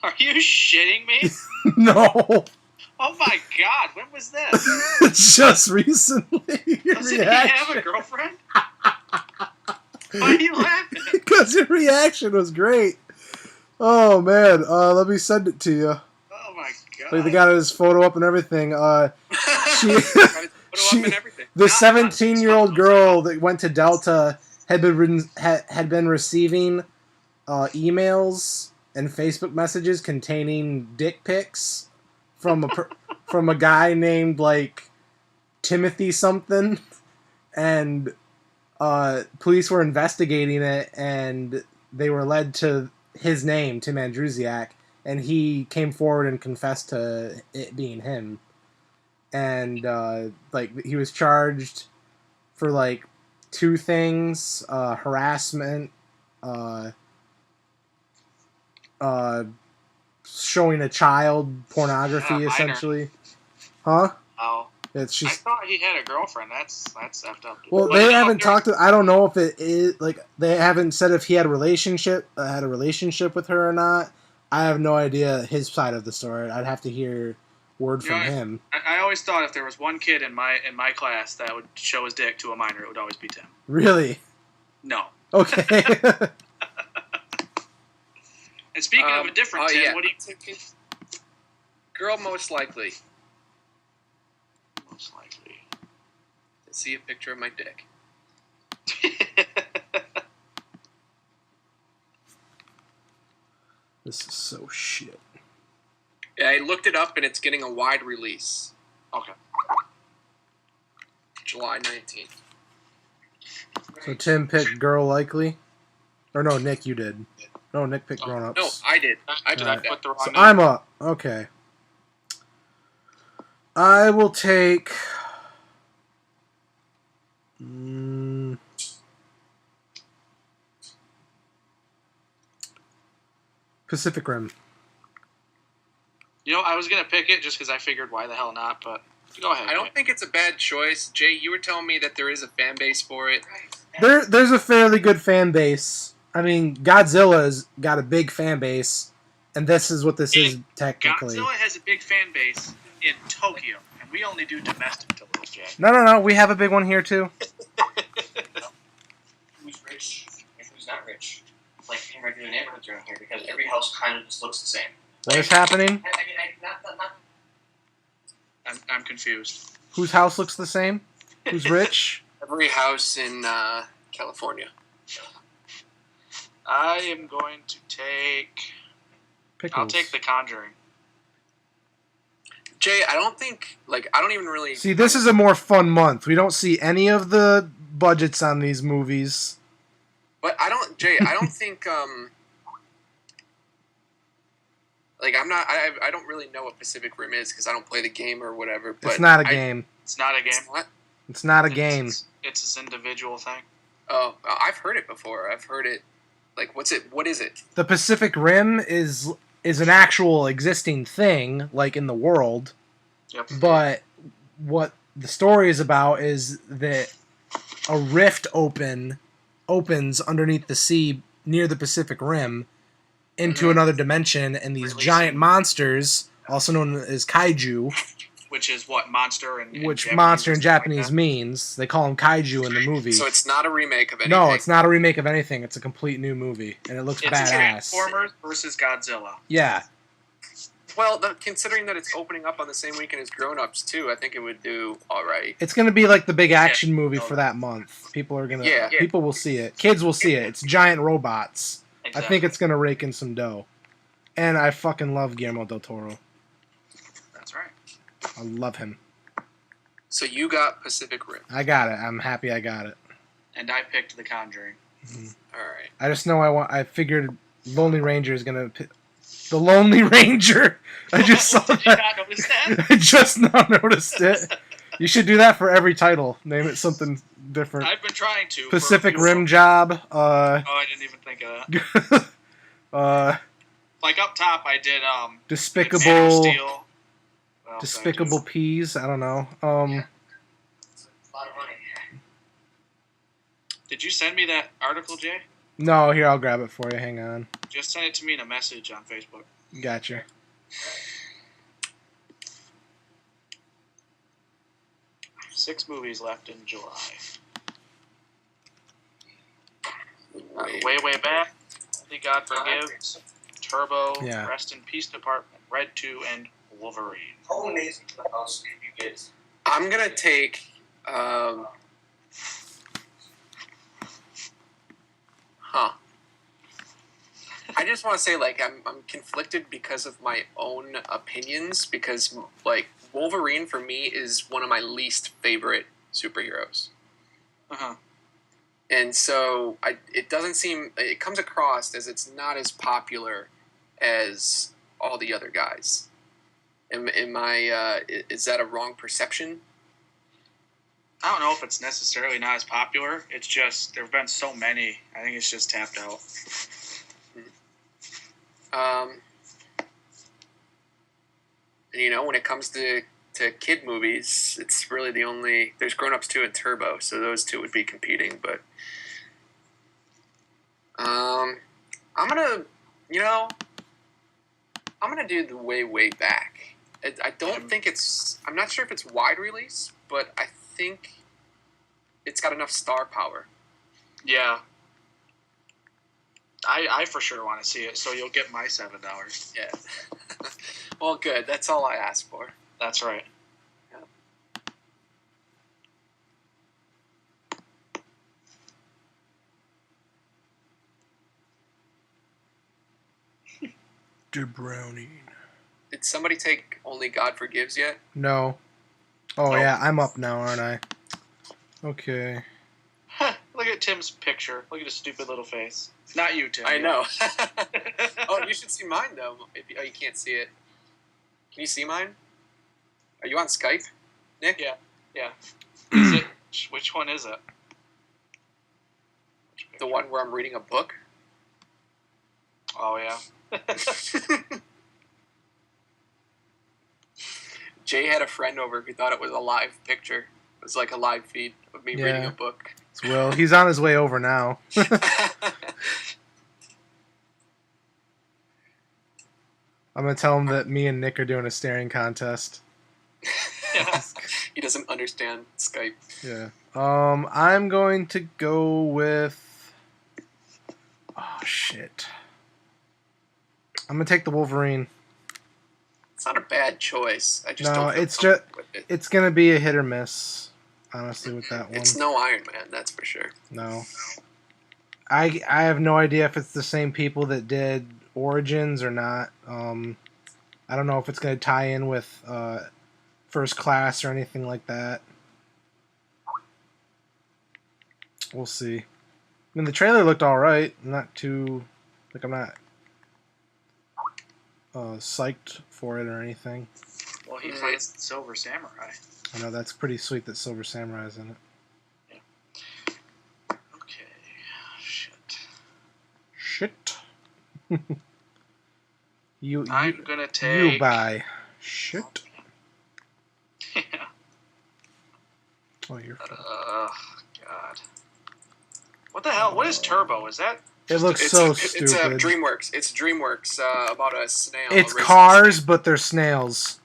Are you shitting me? No. Oh my god, when was this? Just recently. Doesn't he have a girlfriend? Why are you laughing? Because your reaction was great. Oh man, let me send it to you. Oh my god! Like, they got his photo up and everything. She, the 17-year-old girl that went to Delta had been receiving emails and Facebook messages containing dick pics from from a guy named like Timothy something, and police were investigating it, and they were led to his name, Tim Andrusiak, and he came forward and confessed to it being him. And like, he was charged for like 2 things: harassment, showing a child pornography, essentially. Huh? Oh. It's just. I thought he had a girlfriend. That's effed up. Well, they haven't talked to. I don't know if it is like, they haven't said if he had a relationship with her or not. I have no idea his side of the story. I'd have to hear word from him. I always thought if there was one kid in my class that would show his dick to a minor, it would always be Tim. Really? No. Okay. And speaking of a different Tim, what do you think? Girl, most likely. Most likely. To see a picture of my dick. This is so shit. Yeah, I looked it up and it's getting a wide release. Okay. July 19th. So Tim picked girl likely? Or no, Nick, you did. No, Nick picked grown ups. No, I did. I put the wrong name. I'm up. Okay. I will take. Pacific Rim. You know, I was going to pick it just because I figured why the hell not, but go ahead. I don't think it's a bad choice. Jay, you were telling me that there is a fan base for it. There's a fairly good fan base. I mean, Godzilla's got a big fan base, and this is what this is technically. Godzilla has a big fan base in Tokyo, and we only do domestic deliveries, Jay. No. We have a big one here, too. Who's rich and who's not rich? Like in regular neighborhoods around here, because every house kind of just looks the same. What is happening? I'm confused. Whose house looks the same? Who's rich? Every house in California. I am going to take... Pickles. I'll take The Conjuring. Jay, I don't even really... See, this is a more fun month. We don't see any of the budgets on these movies. But I don't think, I don't really know what Pacific Rim is because I don't play the game or whatever. But it's not a game. It's not a game. It's not a game. It's this individual thing. Oh, I've heard it before. I've heard it. Like, what's it? What is it? The Pacific Rim is an actual existing thing, like, in the world. Yep. But what the story is about is that a rift opens underneath the sea near the Pacific Rim into another dimension, and these giant monsters, also known as kaiju, which is what monster in Japanese means. They call them kaiju in the movie. So it's not a remake of anything. No, it's not a remake of anything. It's a complete new movie, and it looks badass. Transformers versus Godzilla. Yeah. Well, considering that it's opening up on the same weekend as Grown Ups too, I think it would do all right. It's going to be like the big action movie for that month. People will see it. Kids will see it. It's giant robots. Exactly. I think it's going to rake in some dough. And I fucking love Guillermo del Toro. That's right. I love him. So you got Pacific Rim. I got it. I'm happy I got it. And I picked The Conjuring. Mm-hmm. All right. I just know I figured Lonely Ranger is going to... The Lonely Ranger. I just saw that. Did you not notice that? I just now noticed it. You should do that for every title. Name it something different. I've been trying to. Pacific Rim Job. I didn't even think of that. Like up top, I did. Despicable. Man of Steel. Well, Despicable Peas. I don't know. Yeah. A lot of money. Did you send me that article, Jay? No, here, I'll grab it for you. Hang on. Just send it to me in a message on Facebook. Gotcha. Six movies left in July. Way back. Only God Forgives, Turbo, Rest in Peace Department, Red 2, and Wolverine. How amazing the house did you get? I'm gonna take. I just want to say, like, I'm conflicted because of my own opinions. Because, like, Wolverine for me is one of my least favorite superheroes. And so it doesn't seem, it comes across as it's not as popular as all the other guys. Is that a wrong perception? I don't know if it's necessarily not as popular. It's just there have been so many. I think it's just tapped out. And you know, when it comes to kid movies, it's really the only. There's Grown Ups 2 and Turbo, so those two would be competing. But I'm gonna do the way back. I don't think it's. I'm not sure if it's wide release, but I think it's got enough star power. Yeah. I for sure want to see it, so you'll get my $7. Yeah. Well, good. That's all I asked for. That's right. De Browning. Did somebody take Only God Forgives yet? No. Oh, yeah, I'm up now, aren't I? Okay. Look at Tim's picture. Look at his stupid little face. Not you, Tim. I know. Oh, you should see mine, though. Oh, you can't see it. Can you see mine? Are you on Skype, Nick? Yeah. Is it? Which one is it? The one where I'm reading a book? Oh, yeah. Jay had a friend over who thought it was a live picture. It was like a live feed of me reading a book. It's Will. He's on his way over now. I'm going to tell him that me and Nick are doing a staring contest. He doesn't understand Skype. Yeah. I'm going to go with... Oh, shit. I'm going to take the Wolverine. It's not a bad choice. I just don't it's just it's going to be a hit or miss, honestly, with that one. It's no Iron Man, that's for sure. No. I have no idea if it's the same people that did Origins or not. I don't know if it's going to tie in with First Class or anything like that. We'll see. I mean, the trailer looked all right. I'm not psyched for it or anything. Well, he plays Silver Samurai. I know, that's pretty sweet that Silver Samurai's in it. Yeah. Okay. Shit. I'm gonna take. You buy shit. Yeah. Oh, you're. God. What the hell? What is Turbo? Is that? It looks so stupid. It's DreamWorks. It's DreamWorks about a snail. It's Cars, but they're snails.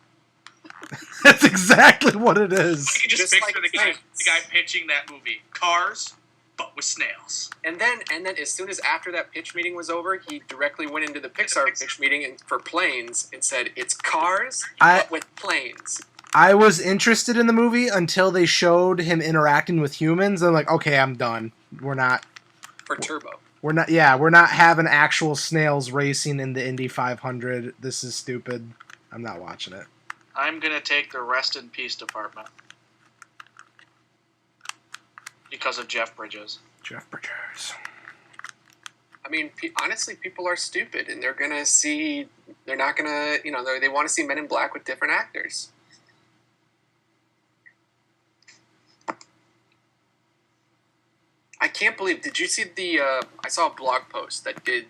That's exactly what it is. You can just picture the guy pitching that movie. Cars, but with snails. And then as soon as after that pitch meeting was over, he directly went into the Pixar pitch meeting for planes and said, "It's Cars, but with planes." I was interested in the movie until they showed him interacting with humans. I'm like, okay, I'm done. We're not for Turbo. We're not having actual snails racing in the Indy 500. This is stupid. I'm not watching it. I'm gonna take the Rest in Peace Department because of Jeff Bridges. I mean, honestly, people are stupid, and they're not gonna, they want to see Men in Black with different actors. I can't believe. Did you see I saw a blog post that did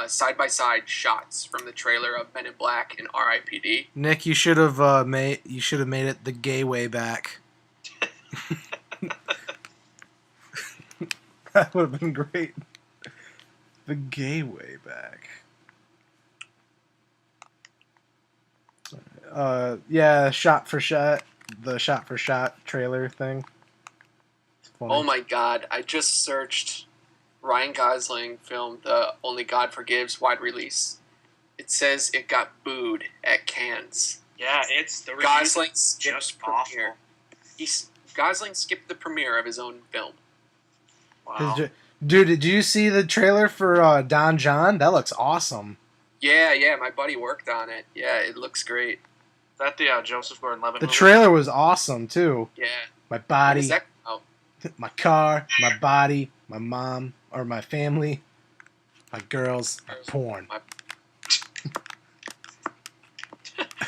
side-by-side shots from the trailer of Men in Black and R.I.P.D. Nick, you should have made it the gay way back. That would have been great. The gay way back. Yeah, shot for shot trailer thing. Oh my god, I just searched Ryan Gosling film, The Only God Forgives, wide release. It says it got booed at Cannes. Yeah, it's the Gosling just awful. Gosling skipped the premiere of his own film. Wow. Dude, did you see the trailer for Don John? That looks awesome. Yeah, my buddy worked on it. Yeah, it looks great. Is that the Joseph Gordon-Levitt The movie? trailer was awesome, too. Yeah. My body, my car, my body, my mom, or my family, my girls, my porn.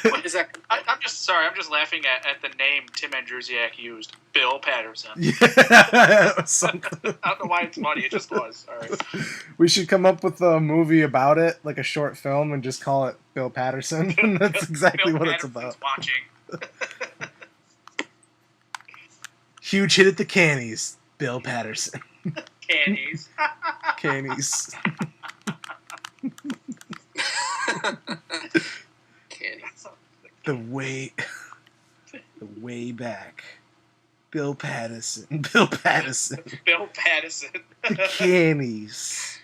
What is that? I'm just laughing at the name Tim Andrusiak used. Bill Patterson. Yeah. I don't know why it's funny. It just was. All right. We should come up with a movie about it, like a short film, and just call it Bill Patterson. That's exactly Bill what Patterson's it's about. Watching. Huge hit at the Cannies. Bill Patterson. Cannies. Cannies. The way back. Bill Patterson. Bill Patterson. Bill Patterson. The Cannies.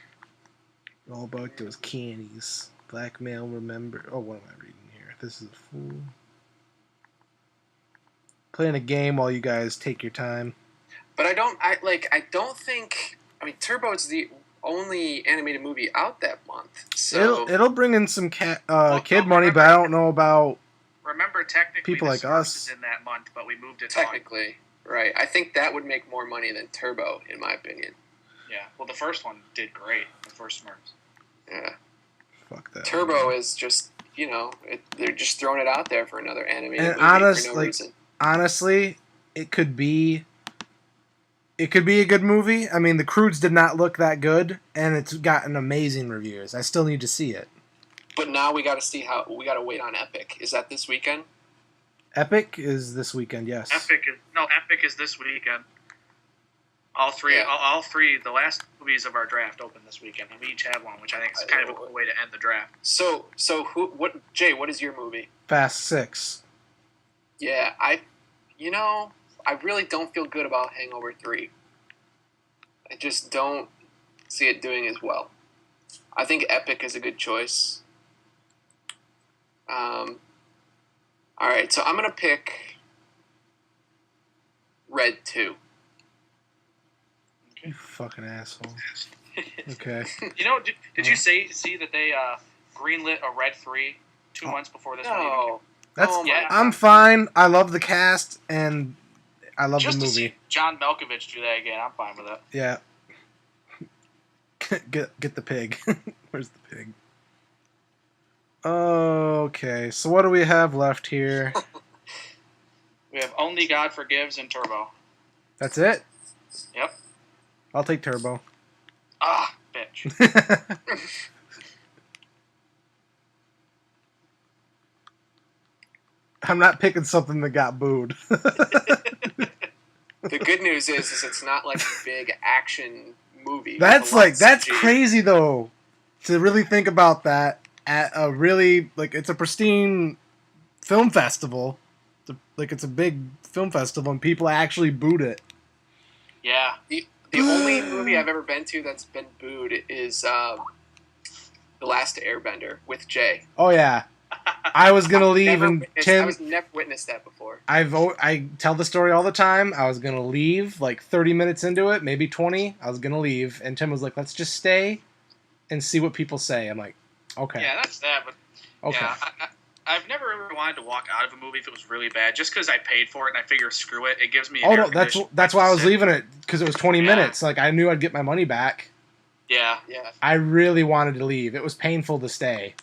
All about those cannies. Blackmail, remember. Oh, what am I reading here? This is a fool. Playing a game while you guys take your time. But I don't think. I mean, Turbo is the only animated movie out that month. So it'll bring in some kid money, but I don't know about. Remember, technically, people like us is in that month, but we moved it. Technically, right? I think that would make more money than Turbo, in my opinion. Yeah. Well, the first one did great. The first Smurfs. Yeah. Fuck that. Turbo is just they're just throwing it out there for another animated movie for no reason. Honestly, it could be a good movie. I mean, The Croods did not look that good, and it's gotten amazing reviews. I still need to see it. But now we got to see we got to wait on Epic. Is that this weekend? Epic is this weekend, yes. Epic is this weekend. All three, the last movies of our draft open this weekend, and we each have one, which I think is kind of a cool way to end the draft. So Jay, what is your movie? Fast 6. Yeah, I really don't feel good about Hangover 3. I just don't see it doing as well. I think Epic is a good choice. All right, so I'm going to pick Red 2. You fucking asshole. Okay. Did you see that they greenlit a Red 3 2 months before this one? I'm fine. I love the cast, and I love the movie. Just to see John Malkovich do that again, I'm fine with it. Yeah. Get the pig. Where's the pig? Okay, so what do we have left here? We have Only God Forgives and Turbo. That's it? Yep. I'll take Turbo. Ah, bitch. I'm not picking something that got booed. The good news is it's not like a big action movie. That's crazy though, to really think about that at a really, it's a pristine film festival. It's a big film festival and people actually booed it. Yeah. The only movie I've ever been to that's been booed is The Last Airbender with Jay. Oh yeah. I was gonna leave, and Tim. I never witnessed that before. I tell the story all the time. I was gonna leave 30 minutes into it, maybe 20. I was gonna leave, and Tim was like, "Let's just stay and see what people say." I'm like, "Okay." Yeah, that's that. But okay. Yeah, I've never ever wanted to walk out of a movie if it was really bad, just because I paid for it and I figure, screw it. It gives me. Oh no, that's why I was leaving it, because it was 20 minutes. I knew I'd get my money back. Yeah. I really wanted to leave. It was painful to stay.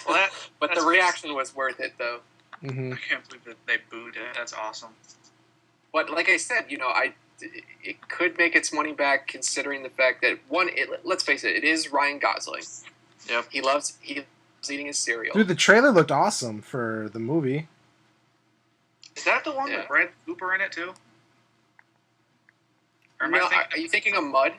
Well, but the reaction was worth it, though. Mm-hmm. I can't believe that they booed it. That's awesome. But like I said, it could make its money back, considering the fact that let's face it is Ryan Gosling. Yep. He loves eating his cereal. Dude, the trailer looked awesome for the movie. Is that the one with Brad Cooper in it too? Or are you thinking of Mud?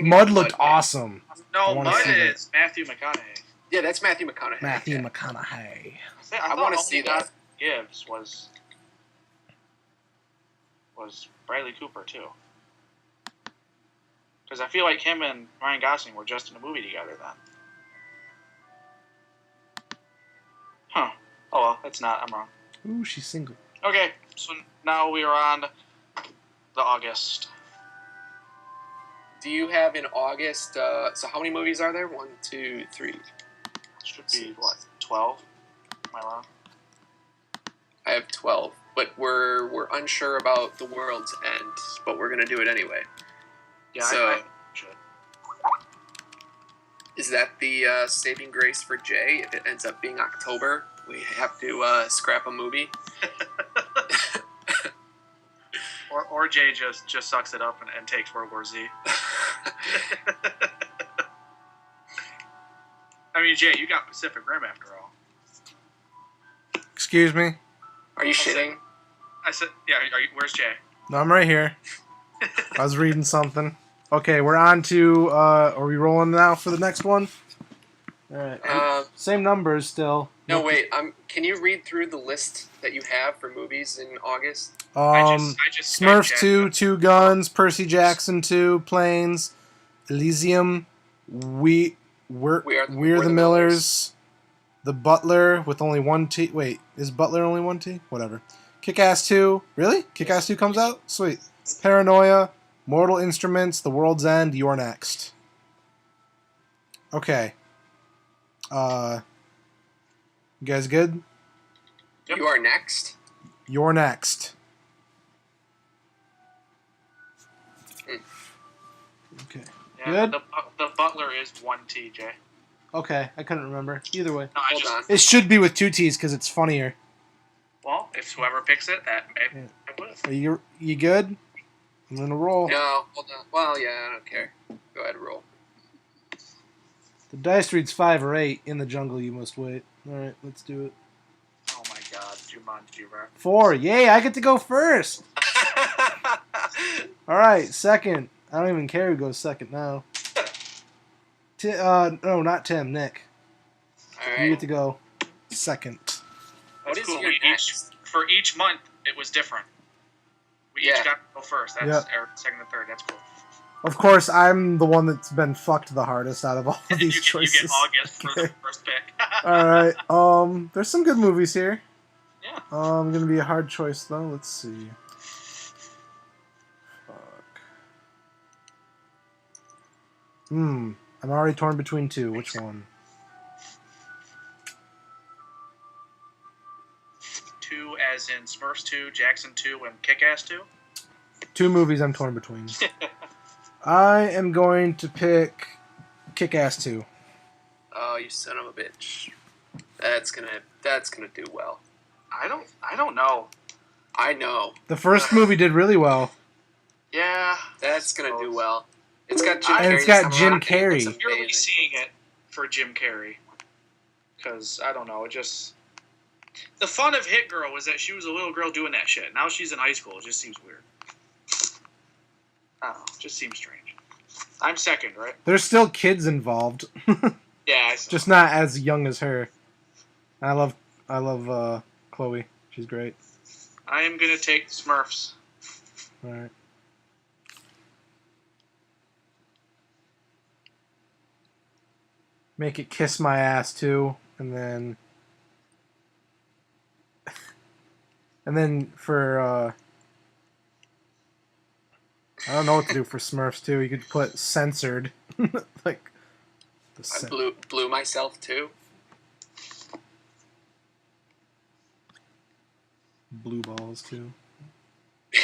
Mud looked awesome. No, Mud is Matthew McConaughey. Yeah, that's Matthew McConaughey. McConaughey. I want to see that. Gibbs was Bradley Cooper too. Because I feel like him and Ryan Gosling were just in a movie together then. Huh. Oh well, it's not. I'm wrong. Ooh, she's single. Okay, so now we are on the August. Do you have in August? So how many movies are there? 1, 2, 3. Should be what? 12. Am I wrong? I have 12, but we're unsure about The World's End, but we're gonna do it anyway. Yeah, so, I should. Is that the saving grace for Jay? If it ends up being October, we have to scrap a movie. or Jay just sucks it up and takes World War Z. I mean, Jay, you got Pacific Rim after all. Excuse me? Are you shitting? I said, yeah, where's Jay? No, I'm right here. I was reading something. Okay, we're on to, are we rolling now for the next one? Alright. Same numbers still. No, wait. Can you read through the list that you have for movies in August? I just Smurfs 2, Two Guns, Percy Jackson 2, Planes, Elysium, We're the Millers, The Butler with only one T. Wait, is Butler only one T? Whatever. Kick-Ass 2. Really? Kick-Ass 2 comes out? Sweet. Paranoia, Mortal Instruments, The World's End, You're Next. Okay. You guys good? Yep. You are next? You're next. Okay. Yeah, good? The Butler is 1T, Jay. Okay, I couldn't remember. Either way. No, Hold on. It should be with 2 T's because it's funnier. Well, if whoever picks it, that may Are you good? I'm gonna roll. No, hold on. Well, yeah, I don't care. Go ahead, roll. The dice reads 5 or 8. In the jungle, you must wait. All right, let's do it. Oh my God, Jumanji, bro. 4. Yay! I get to go first. All right, second. I don't even care who goes second now. No, not Tim. Nick. All right. You get to go second. What is cool. your next? For each month, it was different. We each got to go first. That's or second and third. That's cool. Of course, I'm the one that's been fucked the hardest out of all of these choices. You get August for the first pick. All right. There's some good movies here. Yeah. Gonna be a hard choice though. Let's see. Fuck. I'm already torn between 2. Which one? 2 as in Smurfs 2, Jackson 2, and Kick-Ass 2? 2 movies I'm torn between. I am going to pick Kick-Ass 2. Oh, you son of a bitch! That's gonna do well. I don't know. I know. The first movie did really well. Yeah, that's gonna do well. It's got Jim Carrey. I'm really seeing it for Jim Carrey because I don't know. It just the fun of Hit Girl was that she was a little girl doing that shit. Now she's in high school. It just seems weird. I don't know. It just seems strange. I'm second, right? There's still kids involved. Yeah, just not as young as her. I love Chloe. She's great. I am gonna take Smurfs. All right. Make it kiss my ass too, and then for I don't know what to do for Smurfs too. You could put censored, like. I blew myself too. Blue balls too.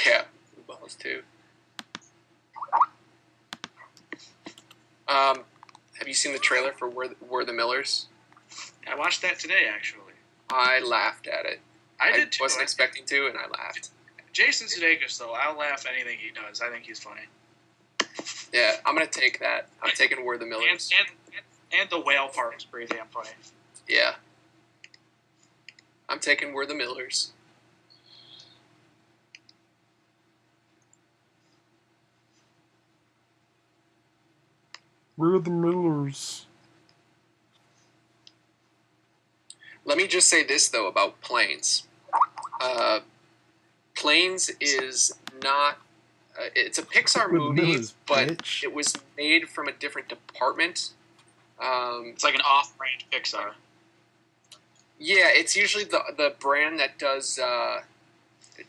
Yeah, blue balls too. Have you seen the trailer for We're the Millers? I watched that today, actually. I laughed at it. I did too. Wasn't expecting to, and I laughed. Jason Sudeikis, though, I'll laugh at anything he does. I think he's funny. Yeah, I'm gonna take that. I'm taking We're the Millers. And the whale part was pretty damn funny. Yeah. I'm taking We're the Millers. We're the Millers. Let me just say this, though, about Planes. Planes is not It's a Pixar movie, but it was made from a different department. It's like an off-brand Pixar. Yeah, it's usually the brand that does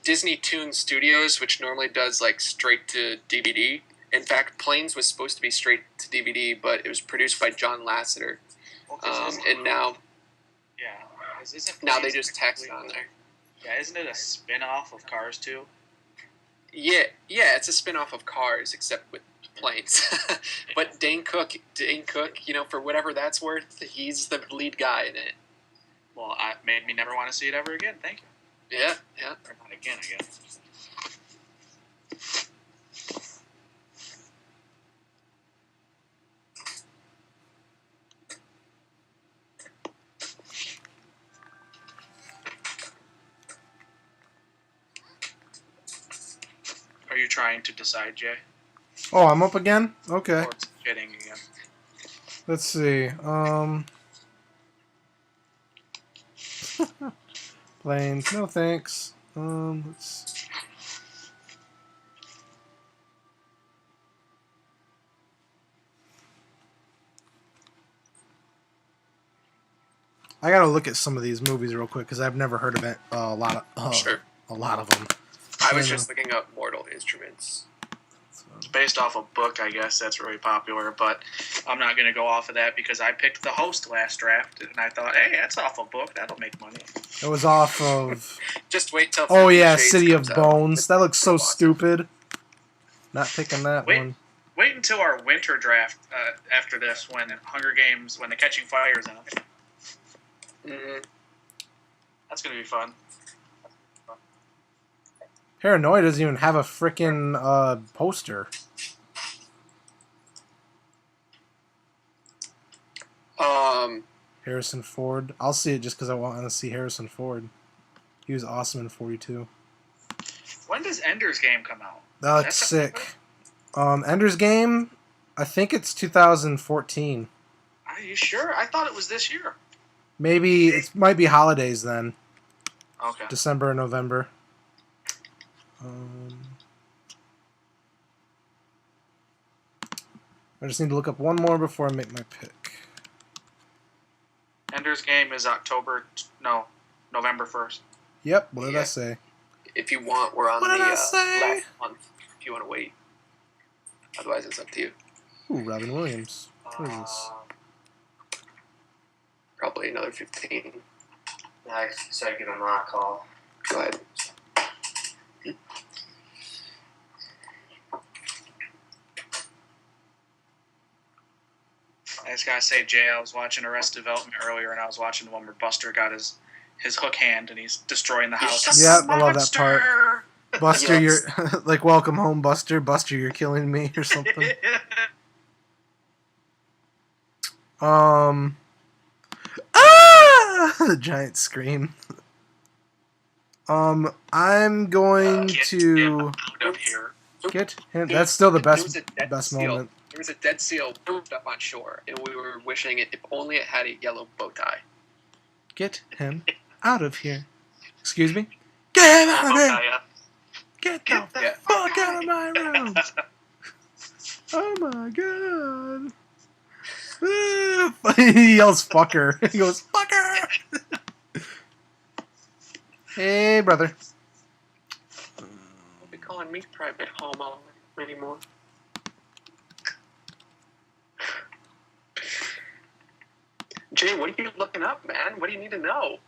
Disney Toon Studios, which normally does like straight to DVD. In fact, Planes was supposed to be straight to DVD, but it was produced by John Lasseter, and now now they just text on there. Yeah, isn't it a spin-off of Cars 2? Yeah, it's a spin-off of Cars, except with planes. But Dane Cook, for whatever that's worth, he's the lead guy in it. Well, it made me never want to see it ever again. Thank you. Yeah. Or not again, I guess. Are you trying to decide, Jay? Oh, I'm up again? Okay. Or it's fitting again. Let's see. Planes. No thanks. Let's... I gotta look at some of these movies real quick because I've never heard of it. A lot of them. I was just looking up Mortal Instruments. It's based off a book, I guess, that's really popular, but I'm not going to go off of that because I picked The Host last draft, and I thought, hey, that's off a book. That'll make money. It was off of... Just wait till... Oh, yeah, City of Bones. That looks so stupid. Not picking that one. Wait until our winter draft after this when Hunger Games, when the Catching Fire's in it. Mm-hmm. That's going to be fun. Paranoia doesn't even have a freaking poster. Harrison Ford. I'll see it just because I want to see Harrison Ford. He was awesome in 42. When does Ender's Game come out? That looks sick. Ender's Game, I think it's 2014. Are you sure? I thought it was this year. Maybe it might be holidays then. Okay. December and November. I just need to look up one more before I make my pick. Ender's Game is November 1st. Yep, what did I say? If you want, we're on the last month, if you want to wait. Otherwise, it's up to you. Ooh, Robin Williams. What is this? Probably another 15. I said give him a call. Go ahead. I just gotta say, Jay, I was watching Arrested Development earlier, and I was watching the one where Buster got his hook hand, and he's destroying the house. Yep, I love that part. Buster, you're like, welcome home, Buster. Buster, you're killing me, or something. The giant scream. I'm going to get him. That's still the best moment. There was a dead seal up on shore, and we were wishing it if only it had a yellow bow tie. Get him out of here. Excuse me? Get him out of here! Get the fuck out of my room! Oh my god. He yells fucker. He goes, fucker! Hey, brother. Don't be calling me private homo anymore. Jay, what are you looking up, man? What do you need to know?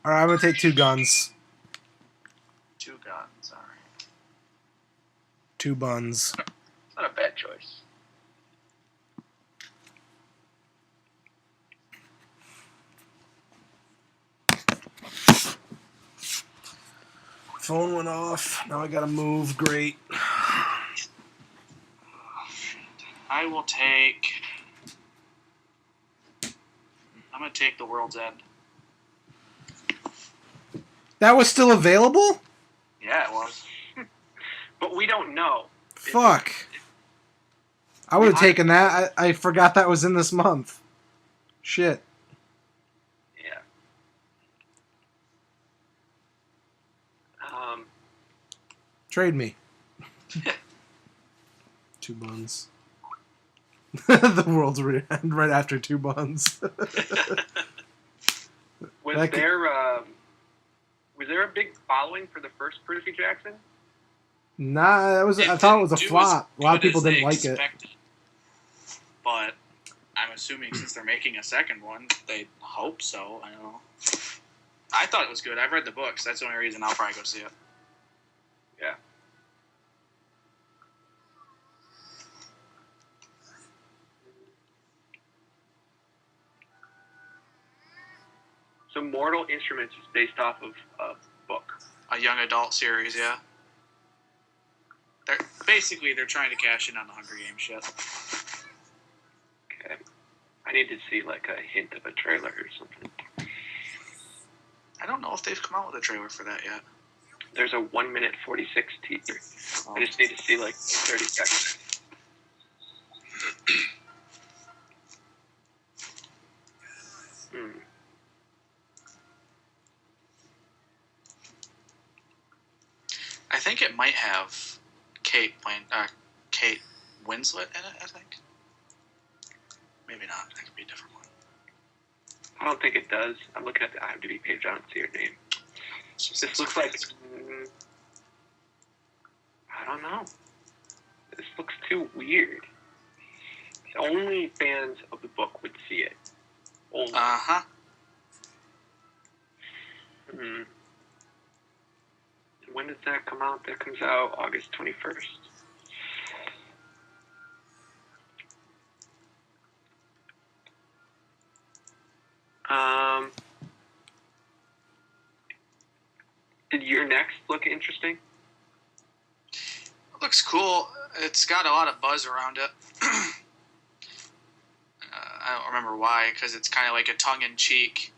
Alright, I'm gonna take 2 guns. 2 guns, alright. 2 buns. It's not a bad choice. Phone went off. Now I gotta move. Great. I will take... I'm gonna take The World's End. That was still available? Yeah, it was. But we don't know. Fuck. I would have taken that. I forgot that was in this month. Shit. Yeah. Trade me. 2 buns. The world's end right after 2 buns. Was there a big following for the first Percy Jackson? Nah, I thought it was a flop. A lot of people didn't like it. But I'm assuming since they're making a second one, they hope so. I don't know. I thought it was good. I've read the books. That's the only reason I'll probably go see it. Yeah. So Mortal Instruments is based off of a book. A young adult series, yeah. They're trying to cash in on the Hunger Games shit. Okay. I need to see like a hint of a trailer or something. I don't know if they've come out with a trailer for that yet. There's a 1 minute 46 teaser. I just need to see like 30 seconds. I think it might have Kate Winslet in it, I think. Maybe not. That could be a different one. I don't think it does. I'm looking at the IMDb page. I don't see her name. This looks like... I don't know. This looks too weird. Only fans of the book would see it. Only. Uh-huh. When does that come out? That comes out August 21st. Did Your Next look interesting? It looks cool. It's got a lot of buzz around it. I don't remember why, because it's kind of like a tongue-in-cheek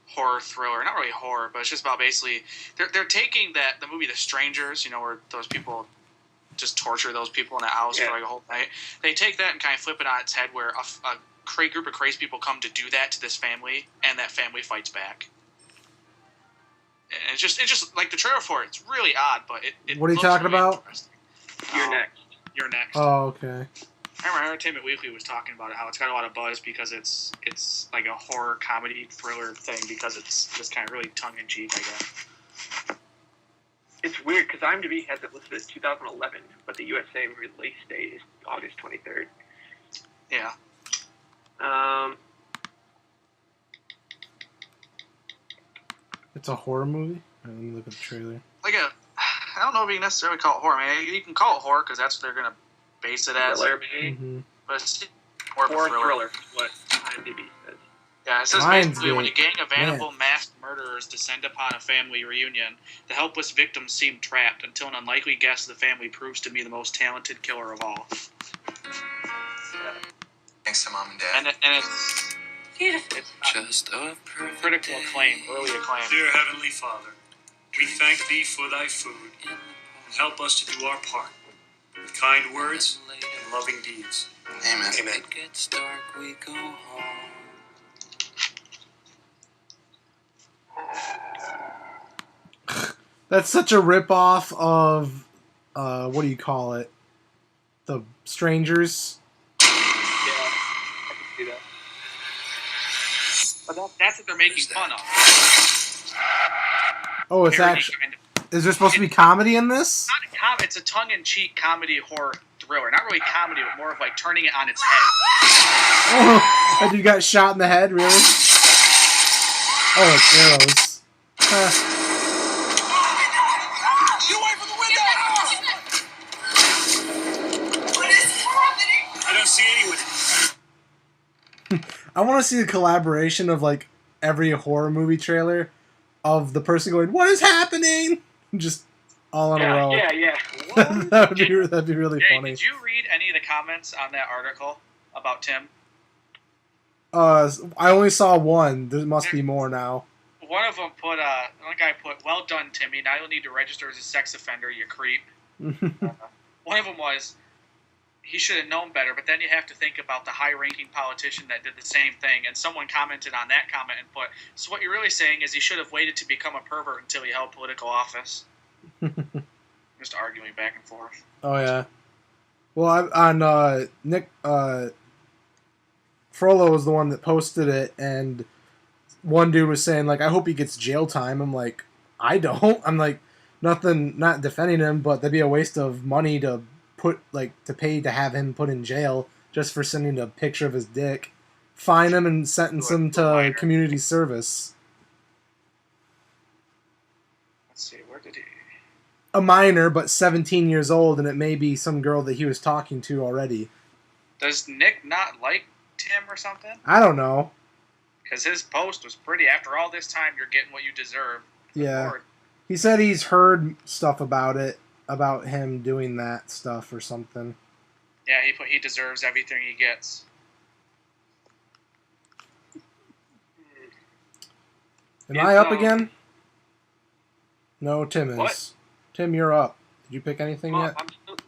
horror thriller. Not really horror, but it's just about basically... They're taking the movie The Strangers, where those people just torture those people in a house for like a whole night. They take that and kind of flip it on its head, where a group of crazy people come to do that to this family, and that family fights back. And it's just like the trailer for it. It's really odd, but it what are you talking about? You're Next. You're Next. Oh, okay. I remember Entertainment Weekly was talking about it, how it's got a lot of buzz because it's like a horror comedy thriller thing because it's just kind of really tongue in cheek, I guess. It's weird because IMDb has it listed as 2011, but the USA release date is August 23rd. Yeah. It's a horror movie? Let me look at the trailer. I don't know if you can necessarily call it horror. I mean, you can call it horror because that's what they're going to base it as. Mm-hmm. But it's more of a thriller, what IMDb says. Yeah, it says basically when a gang of animal masked murderers descend upon a family reunion, the helpless victims seem trapped until an unlikely guest of the family proves to be the most talented killer of all. Thanks to Mom and Dad. And it's just a critical acclaim, early acclaim. Dear Heavenly Father, we thank Thee for Thy food, and help us to do our part with kind words and loving deeds. Amen. Amen. It gets dark, we go home. That's such a ripoff of, what do you call it? The Strangers. Yeah, I can see that. But that's what they're making fun of. Oh, it's actually... Is there supposed to be comedy in this? It's a tongue-in-cheek comedy horror thriller. Not really comedy, but more of like turning it on its head. Oh, and you got shot in the head, really? Oh, it's arrows. Get away from the window! What is happening? I don't see anyone. I want to see the collaboration of, like, every horror movie trailer of the person going, "What is happening?" Just all in a row. Yeah. that'd be really funny. Did you read any of the comments on that article about Tim? I only saw one. There must be more now. One of them one guy put, "Well done, Timmy. Now you'll need to register as a sex offender, you creep." One of them was, "He should have known better," but then you have to think about the high-ranking politician that did the same thing, and someone commented on that comment and put, "So what you're really saying is he should have waited to become a pervert until he held political office." Just arguing back and forth. Oh yeah. Well, on Nick Frollo was the one that posted it, and one dude was saying like, "I hope he gets jail time." I'm like, I don't. I'm like, nothing, not defending him, but that'd be a waste of money to pay to have him put in jail just for sending a picture of his dick. Fine him and sentence him to community service. Let's see, where did he? A minor, but 17 years old, and it may be some girl that he was talking to already. Does Nick not like Tim or something? I don't know. Because his post was pretty. After all this time, you're getting what you deserve. Yeah. Lord. He said he's heard stuff about it, about him doing that stuff or something. Yeah, he deserves everything he gets. Am I up again? No, Tim is. What? Tim, you're up. Did you pick anything yet?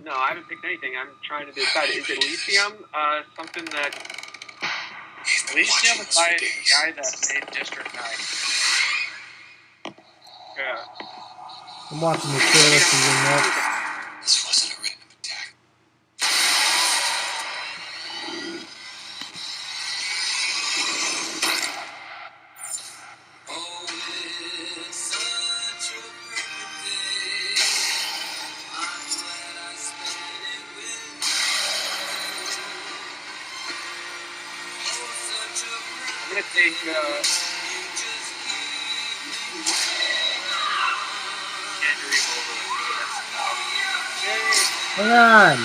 No, I haven't picked anything. I'm trying to decide. Is Elysium something that... Elysium is by the guy that made District 9. Yeah. I'm watching the trailer for you, Nick. This wasn't a random attack. Oh, it's such a perfect day. I'm glad I spent it with you. Oh, such a I'm going to take... Hang on.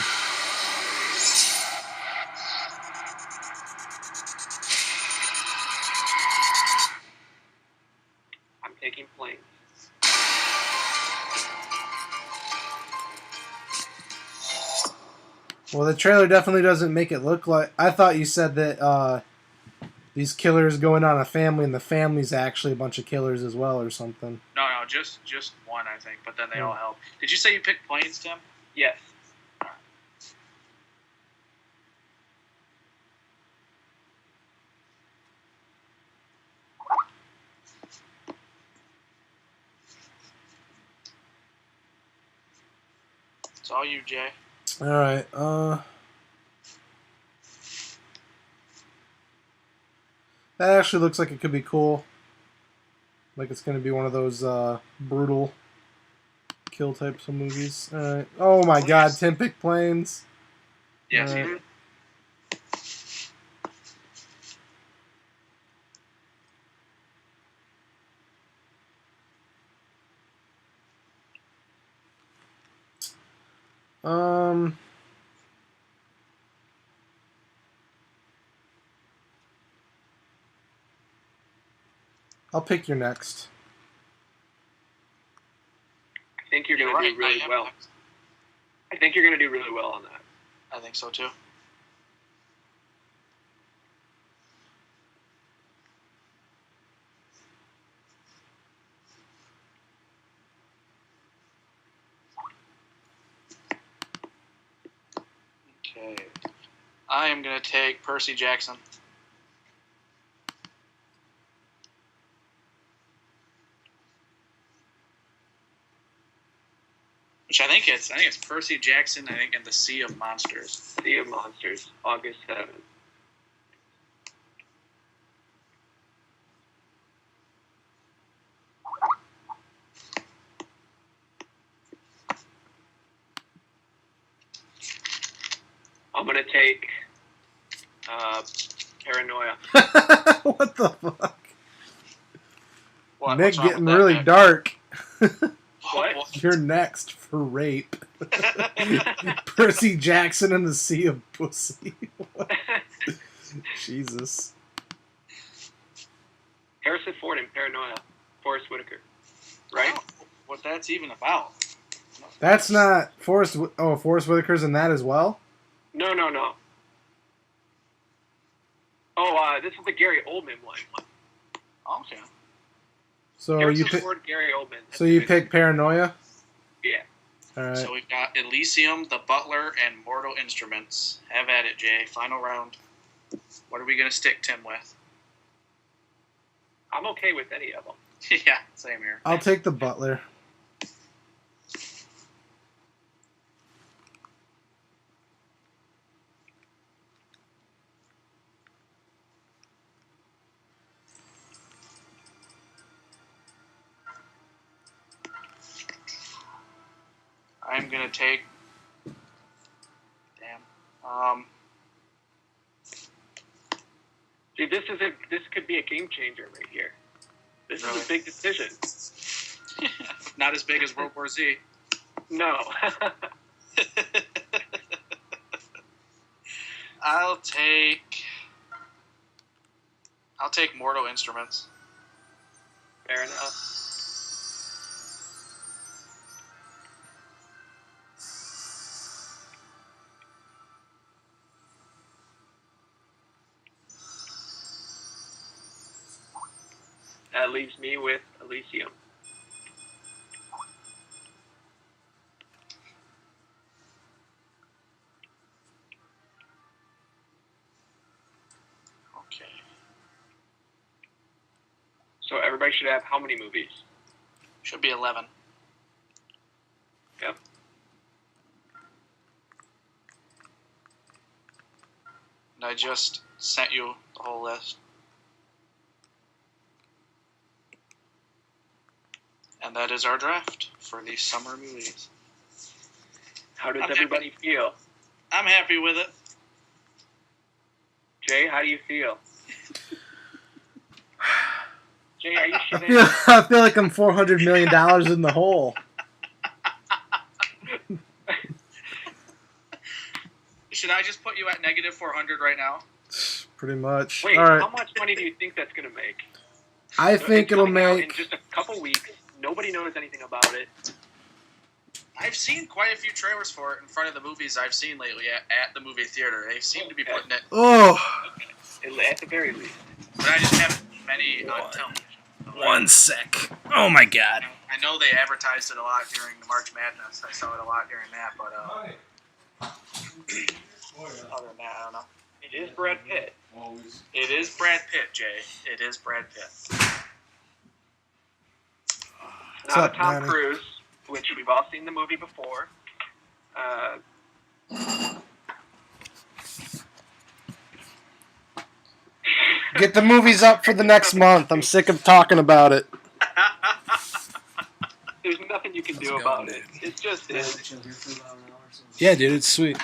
I'm taking Planes. Well, the trailer definitely doesn't make it look like... I thought you said that these killers go in on a family, and the family's actually a bunch of killers as well or something. No, just one, I think. But then they all help. Did you say you picked Planes, Tim? Yes. It's all you, Jay. All right. That actually looks like it could be cool. Like it's going to be one of those brutal kill types of movies. All right. Oh my God, Tim picked Planes. Yes, All you right. did. I'll pick your next. I think you're going to do really well. I think you're going to do really well on that. I think so, too. Okay. I am going to take Percy Jackson. Which I think it's Percy Jackson, I think, in the Sea of Monsters. Sea of Monsters, August 7th. I'm going to take Paranoia. What the fuck? What? Nick What's wrong getting with that, really Nick? dark. What? You're next for rape. Percy Jackson in the Sea of Pussy. Jesus. Harrison Ford in Paranoia. Forrest Whitaker. Right? I don't know what that's even about. That's not Forrest. Oh, Forrest Whitaker's in that as well. No. Oh, this is the Gary Oldman one. Okay. So Harrison you pick. Ford, Gary Oldman. So you pick Paranoia. Yeah. All right. So we've got Elysium, The Butler, and Mortal Instruments. Have at it, Jay. Final round. What are we going to stick Tim with? I'm okay with any of them. Yeah, same here. I'll take the Butler. I'm gonna take. Damn. See, this could be a game changer right here. This is a big decision. Not as big as World War Z. No. I'll take Mortal Instruments. Fair enough. That leaves me with Elysium. Okay. So everybody should have how many movies? Should be 11. Yep. And I just sent you the whole list. And that is our draft for these summer movies. How does everybody feel? I'm happy with it. Jay, how do you feel? Jay, are you shitting? I feel like I'm $400 million in the hole. Should I just put you at negative 400 right now? Pretty much. Wait, All right. how much money do you think that's going to make? I think it'll coming out in make. just a couple weeks. Nobody knows anything about it. I've seen quite a few trailers for it in front of the movies I've seen lately at the movie theater. They seem to be putting it, Oh, At the very least. but I just haven't seen many on television. one sec. Oh my God. I know they advertised it a lot during the March Madness. I saw it a lot during that, but other than that, I don't know. It is Brad Pitt. It is Brad Pitt, Jay. It is Brad Pitt. Not up, a Tom Danny? Cruise, which we've all seen the movie before. Get the movies up for the next month. I'm sick of talking about it. There's nothing you can do about it. It just is. Yeah, dude, it's sweet.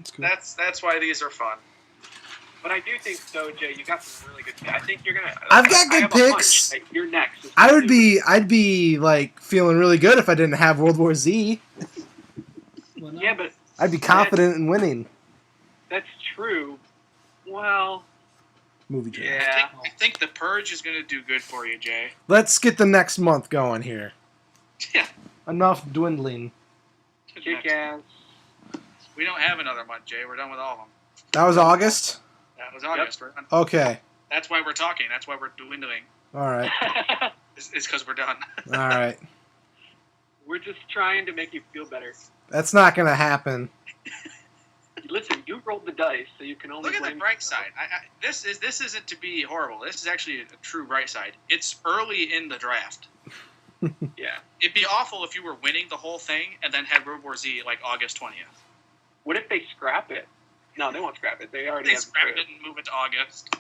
It's cool. That's why these are fun. But I do think, so, Jay, you got some really good. I think you're gonna. I've got good I have a hunch picks. that you're next. I'd be like feeling really good if I didn't have World War Z. Yeah, but I'd be confident in winning. that's true. Well, Movie draft. yeah. I think The Purge is going to do good for you, Jay. Let's get the next month going here. Yeah. Enough dwindling. Kick-ass. We don't have another month, Jay. We're done with all of them. That was August? That was August. We're done. Okay. That's why we're talking. That's why we're dwindling. All right. It's because we're done. All right. We're just trying to make you feel better. That's not going to happen. Listen, you rolled the dice, so you can only Look at the blame bright yourself. side. This isn't to be horrible. This is actually a true bright side. It's early in the draft. Yeah. It'd be awful if you were winning the whole thing and then had World War Z like August 20th. What if they scrap it? No, they won't scrap it. They already They have scrap it and move it to August.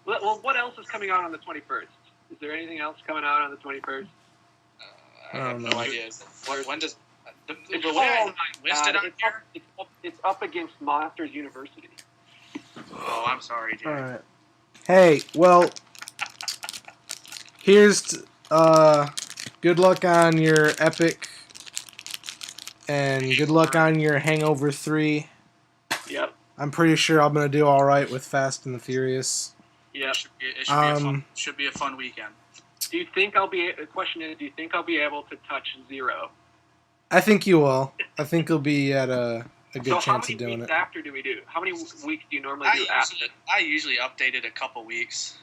Well, what else is coming out on the 21st? Is there anything else coming out on the 21st? I have no idea. When does the It's way I all- listed on here? It's up against Monsters University. Oh, I'm sorry, Jay. All right. Hey, well, here's good luck on your Epic, and good luck on your Hangover 3. Yep. I'm pretty sure I'm gonna do all right with Fast and the Furious. Yep. Should be a fun weekend. Do you think I'll be? The question is, do you think I'll be able to touch 0? I think you will. I think you'll be at a good So how chance many of doing weeks it. after do we do? How many weeks do you normally do after? I usually update it a couple weeks.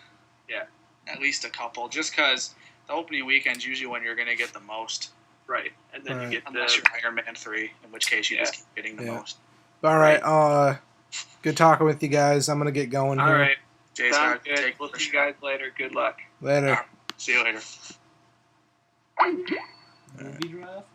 Yeah. At least a couple, just because the opening weekend's usually when you're going to get the most. Right, and then Right. you get Unless the. you're Iron Man 3, in which case you just keep getting the Yeah. most. All right. Good talking with you guys. I'm gonna get going All here. right. Jay's Sounds got to good. take We'll see you guys later. Good luck. Later. See you later. Movie draft?